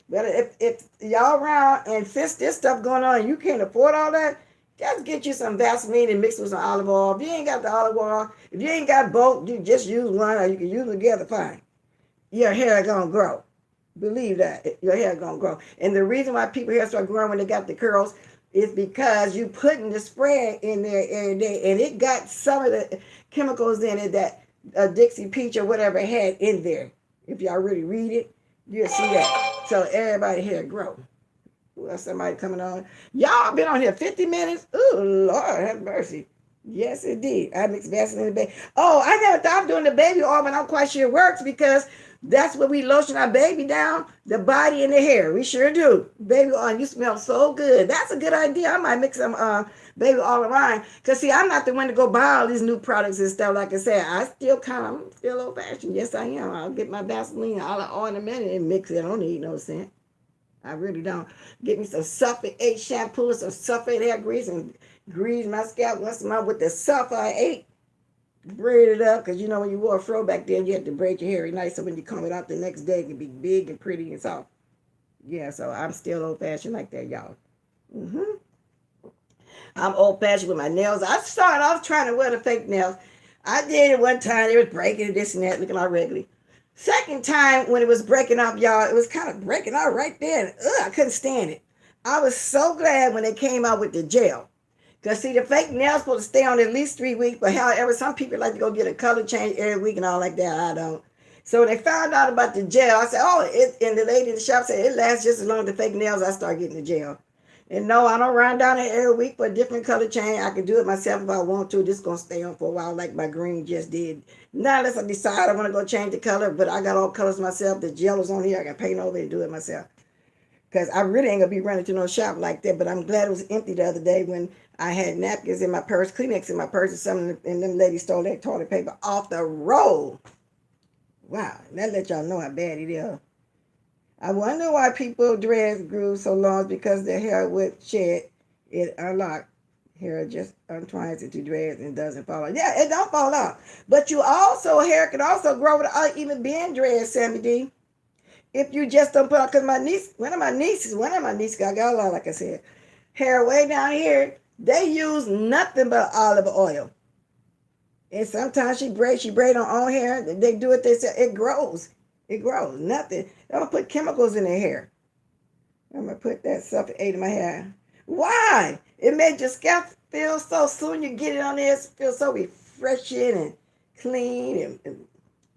But if y'all around and fix this stuff going on and you can't afford all that, just get you some Vaseline and mix with some olive oil. If you ain't got the olive oil, if you ain't got both, you just use one, or you can use them together, fine. Your hair gonna grow. Believe that. Your hair gonna grow. And the reason why people hair start growing when they got the curls is because you putting the spray in there every day, and it got some of the chemicals in it that Dixie Peach or whatever had in there. If y'all really read it, you'll see that. So everybody hair grow. Well, somebody coming on. Y'all been on here 50 minutes. Oh, Lord, have mercy. Yes, indeed. I mix Vaseline in the baby. Oh, I never thought of doing the baby oil, but I'm quite sure it works because That's what we lotion our baby down, the body and the hair. We sure do. Baby oil, you smell so good. That's a good idea. I might mix some baby oil around. Cause see, I'm not the one to go buy all these new products and stuff. Like I said, I'm still old fashioned. Yes, I am. I'll get my Vaseline, olive oil in a minute and mix it. I don't need no scent. I really don't. Get me some sulfate 8 shampoo, some sulfate hair grease, and grease my scalp once a month with the sulfate 8. Braid it up, because you know when you wore a fro back then, you had to braid your hair very nice, so when you comb it out the next day, it can be big and pretty and soft. Yeah, so I'm still old fashioned like that, y'all. hmm I'm old fashioned with my nails. I started off trying to wear the fake nails. I did it one time. It was breaking and this and that, looking all regularly. Second time when it was breaking off, y'all, it was kind of breaking out right there. Ugh, I couldn't stand it. I was so glad when they came out with the gel. Because, see, the fake nails supposed to stay on at least 3 weeks. But, however, some people like to go get a color change every week and all like that. I don't. So, when they found out about the gel, I said, and the lady in the shop said, it lasts just as long as the fake nails. I start getting the gel. And no, I don't run down there every week for a different color change. I can do it myself if I want to. This is going to stay on for a while like my green just did. Not unless I decide I want to go change the color. But I got all colors myself. The gel is on here. I can paint over it and do it myself. Because I really ain't going to be running to no shop like that. But I'm glad it was empty the other day when I had napkins in my purse, Kleenex in my purse, and something, and them ladies stole that toilet paper off the roll. Wow, that let y'all know how bad it is. I wonder why people dreads grew so long because their hair would shed. It unlocked. Hair just untwines into dreads and doesn't fall out. Yeah, it don't fall out. But hair can also grow without even being dreads, Sammy D. If you just don't put on, because one of my nieces, I got a lot, like I said, hair way down here, they use nothing but olive oil. And sometimes she braid on own hair. They do it, they say it grows. It grows. Nothing. I'm going to put chemicals in their hair. I'm going to put that sulfate 8 in my hair. Why? It made your scalp feel so, soon you get it on there, it feels so refreshing and clean and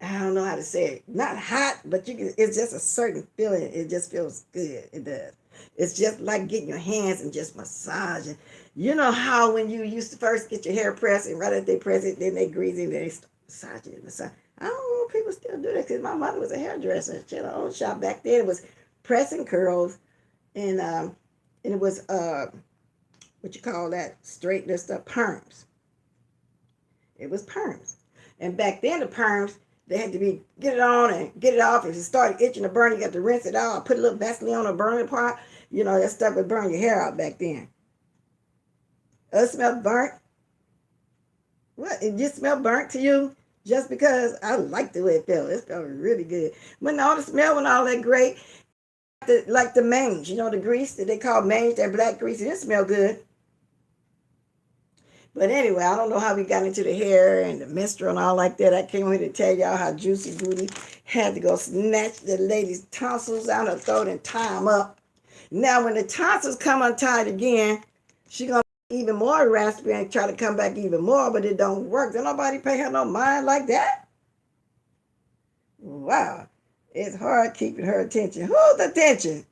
I don't know how to say it. Not hot, but it's just a certain feeling. It just feels good. It does. It's just like getting your hands and just massaging. You know how when you used to first get your hair pressed and right after they press it, then they grease it and they massage it. I don't know if people still do that because my mother was a hairdresser. She had her own shop back then. It was pressing curls and it was what you call that, straightener stuff, perms. It was perms. And back then the perms, they had to get it on and get it off. If it started itching or burning, you got to rinse it out. Put a little Vaseline on the burning part. You know, that stuff would burn your hair out back then. It smelled burnt. What? It just smelled burnt to you? Just because I liked the way it felt. It felt really good. When all the smell went all that great, like the mange, you know, the grease that they call mange, that black grease, it smelled good. But anyway, I don't know how we got into the hair and the menstrual and all like that. I came here to tell y'all how Juicy Booty had to go snatch the lady's tonsils out her throat and tie them up. Now, when the tonsils come untied again, she going to be even more raspy and try to come back even more, but it don't work. Don't nobody pay her no mind like that. Wow. It's hard keeping her attention. Whose attention?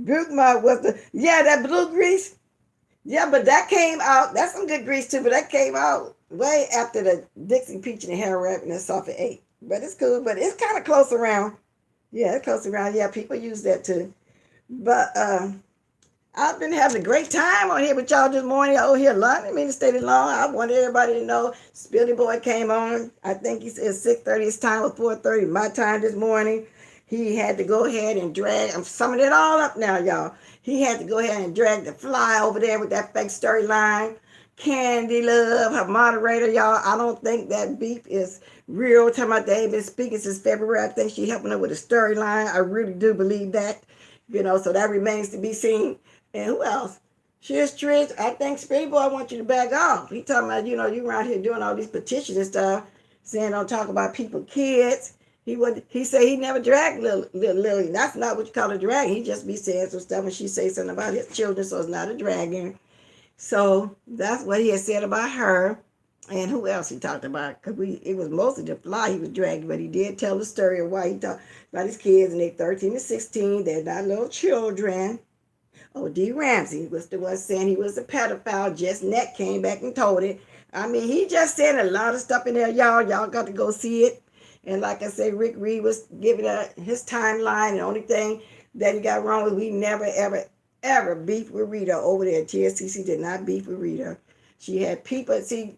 Brookmont was that blue grease. Yeah, but that came out. That's some good grease too, but that came out way after the Dixie Peach and the hair wrap and the sulfate 8. But it's cool, but it's kind of close around. Yeah, it's close around. Yeah, people use that too. But I've been having a great time on here with y'all this morning. Oh, here, London, I mean, stayed long. I want everybody to know Spilly Boy came on. I think he said 6:30. His time was 4:30. My time this morning. He had to go ahead and drag. I'm summing it all up now, y'all. He had to go ahead and drag the fly over there with that fake storyline. Candy Love, her moderator, y'all. I don't think that beef is real. Talking about they ain't been speaking since February. I think she helping her with a storyline. I really do believe that. You know, so that remains to be seen. And who else? Here's Trish. I think Spitty Boy wants you to back off. He talking about, you around here doing all these petitions and stuff, saying don't talk about people, kids. He said he never dragged little Lily. That's not what you call a drag. He just be saying some stuff and she say something about his children, so it's not a dragging. So that's what he had said about her. And who else he talked about? Because it was mostly the fly he was dragging, but he did tell the story of why he talked about his kids, and they're 13 and 16. They're not little children. Oh, D. Ramsey was the one saying he was a pedophile. Just Net came back and told it. I mean, he just said a lot of stuff in there, y'all. Y'all got to go see it. And like I said, Rick Reed was giving his timeline. The only thing that he got wrong was we never, ever, ever beef with Rita over there. TSCC did not beef with Rita. She had people. See,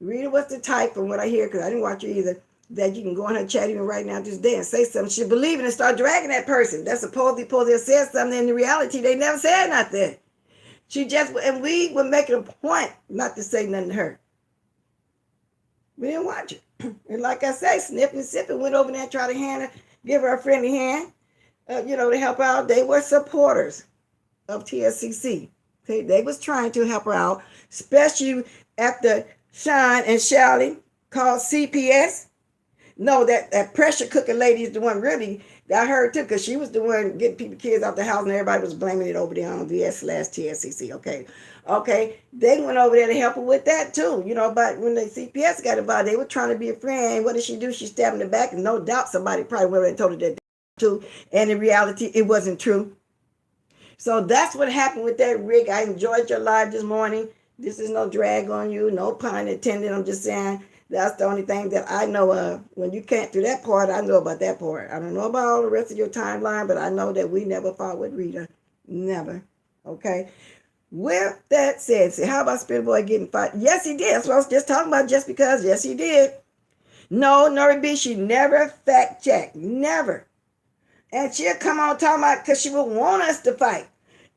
Rita was the type, from what I hear, because I didn't watch her either, that you can go in her chat even right now this day and say something. She believe it and start dragging that person. That's supposedly supposed to have said something. In the reality, they never said nothing. She just, and we were making a point not to say nothing to her. We didn't watch it. And like I say, Snip and Sippin went over there and tried to give her a friendly hand, to help out. They were supporters of TSCC. They was trying to help her out, especially after Sean and Shelly called CPS. No, that pressure cooker lady is the one really that I heard too, because she was the one getting people kids out the house, and everybody was blaming it over there on VS/TSCC. Okay, they went over there to help her with that too. But when the CPS got involved, they were trying to be a friend. What did she do? She stabbed in the back, and no doubt somebody probably went over and told her that too. And in reality, it wasn't true. So that's what happened with that, Rick. I enjoyed your live this morning. This is no drag on you, no pun intended. I'm just saying that's the only thing that I know of. When you can't do that part, I know about that part. I don't know about all the rest of your timeline, but I know that we never fought with Rita. Never. Okay? With that said, how about Spirit Boy getting fired? Yes, he did. That's what I was just talking about, just because. Yes, he did. No, Nori B, she never fact checked. Never. And she'll come on talking about, because she would want us to fight.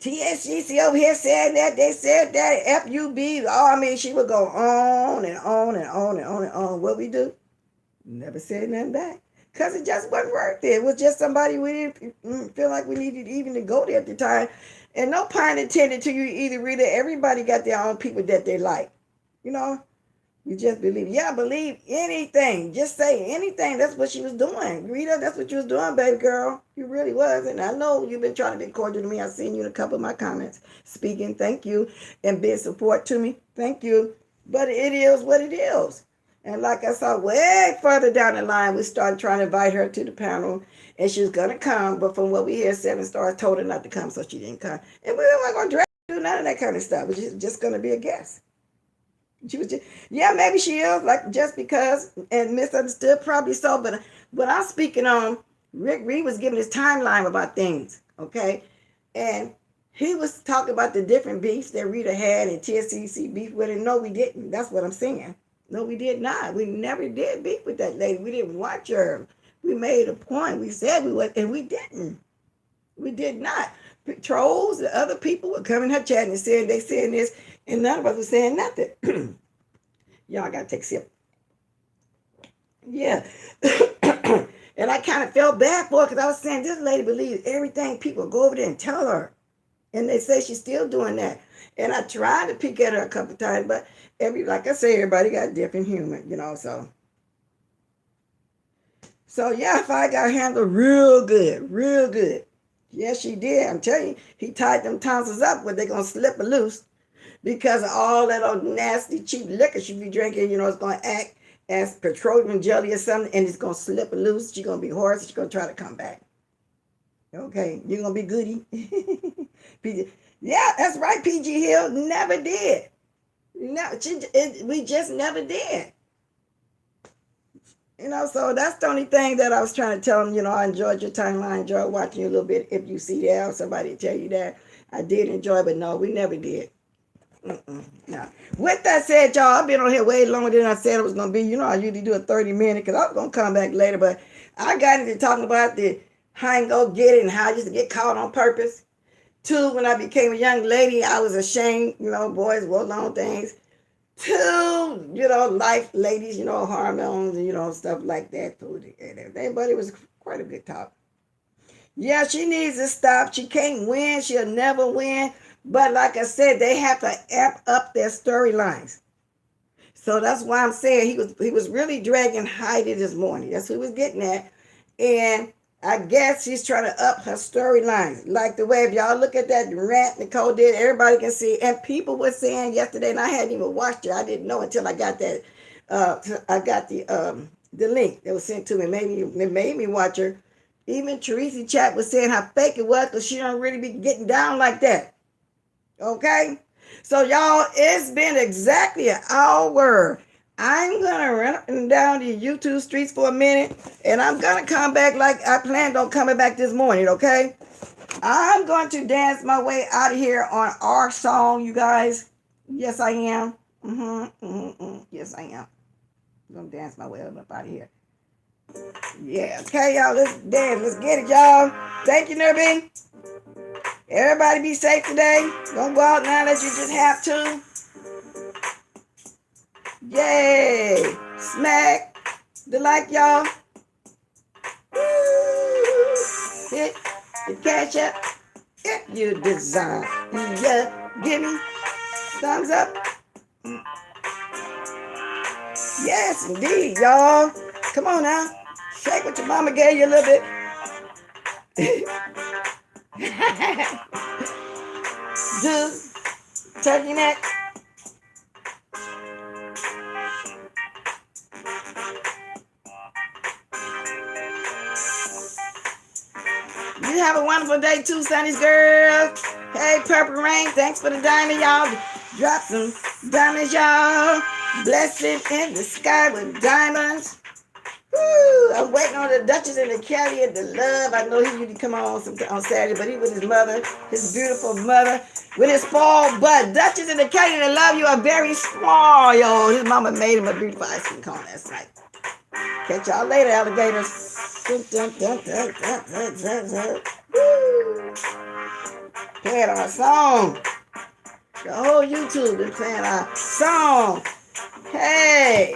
TSCC over here said that, they said that, FUB, she would go on and on and on and on and on. What we do? Never said nothing back. Because it just wasn't worth it. It was just somebody we didn't feel like we needed even to go there at the time. And no pun intended to you either, Rita. Everybody got their own people that they like. You just believe. Yeah, believe anything. Just say anything. That's what she was doing. Rita, that's what you was doing, baby girl. You really was. And I know you've been trying to be cordial to me. I've seen you in a couple of my comments. Speaking, thank you. And being support to me, thank you. But it is what it is. And like I saw way further down the line, we started trying to invite her to the panel. And she was going to come. But from what we hear, 7 Stars told her not to come, so she didn't come. And we weren't going to drag her, do none of that kind of stuff. It was just going to be a guest. She was just, yeah, maybe she is, like, just because, and misunderstood, probably so. But what I'm speaking on, Rick Reed was giving his timeline about things, okay? And he was talking about the different beefs that Rita had and TSCC beef with, and no, we didn't. That's what I'm saying. No, we did not. We never did beef with that lady. We didn't watch her. We made a point. We said we would, and we didn't. We did not. Trolls and other people would come in her chat and saying they saying this, and none of us were saying nothing. Y'all got to take a sip. Yeah. And I kind of felt bad for her, because I was saying this lady believes everything people go over there and tell her. And they say she's still doing that. And I tried to pick at her a couple of times, but like I say, everybody got different humor, so. So yeah, if I got handled real good, real good. Yes, she did. I'm telling you, he tied them tonsils up where they're going to slip or loose, because of all that old nasty, cheap liquor she be drinking. It's going to act as petroleum jelly or something, and it's going to slip or loose. She's going to be hoarse. She's going to try to come back. Okay, you're going to be goody. Yeah, that's right, PG Hill. Never did. No, we just never did. So that's the only thing that I was trying to tell them. I enjoyed your timeline. I enjoyed watching you a little bit. If you see that, or somebody tell you that, I did enjoy, but no, we never did. No. With that said, y'all, I've been on here way longer than I said it was going to be. I usually do a 30-minute, because I was going to come back later, but I got into talking about how I can go get it and how I used to get caught on purpose. 2, when I became a young lady, I was ashamed, boys wore long things. 2, life ladies, hormones and, stuff like that. Food and everything, but it was quite a good talk. Yeah, she needs to stop. She can't win. She'll never win. But like I said, they have to amp up their storylines. So that's why I'm saying he was really dragging Heidi this morning. That's what he was getting at. And I guess she's trying to up her storylines. Like the way, if y'all look at that rant Nicole did, everybody can see. And people were saying yesterday, and I hadn't even watched it. I didn't know until I got that. I got the link that was sent to me. It made me watch her. Even Teresa Chat was saying how fake it was, because she don't really be getting down like that. Okay? So y'all, it's been exactly an hour. I'm gonna run up and down the YouTube streets for a minute, and I'm gonna come back like I planned on coming back this morning, okay? I'm going to dance my way out of here on our song, you guys. Yes, I am. Yes, I am. I'm gonna dance my way up out of here. Yeah, okay, y'all. Let's dance. Let's get it, y'all. Thank you, Nerby. Everybody be safe today. Don't go out now unless you just have to. Yay! Smack the like, y'all. Woo! Hit the cash up if you design. Yeah, give me thumbs up. Yes, indeed, y'all. Come on now. Shake what your mama gave you a little bit. Do turkey neck. You have a wonderful day too, Sunny's girl. Hey, Purple Rain, thanks for the diamond, y'all. Drop some diamonds, y'all. Blessed in the sky with diamonds. Woo! I'm waiting on the Duchess and the Carrier, the love. I know he usually come on Saturday, but he with his mother, his beautiful mother, with his spoiled butt. Duchess and the Carrier, the love you are very small, yo. His mama made him a beautiful ice cream cone last night. Catch y'all later, alligators. Dun, dun, dun, dun, dun, dun, dun, dun. Woo! Play it on a song. The whole YouTube been playing our song. Hey.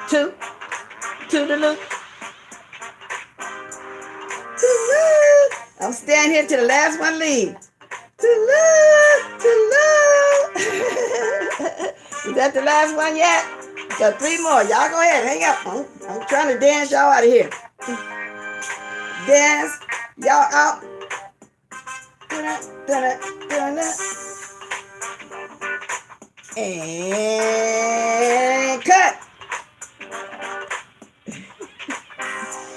To the look. To look. I'm standing here till the last one leave. To look. Is that the last one yet? Got 3 more. Y'all go ahead. Hang up. I'm trying to dance y'all out of here. Dance y'all out. And cut.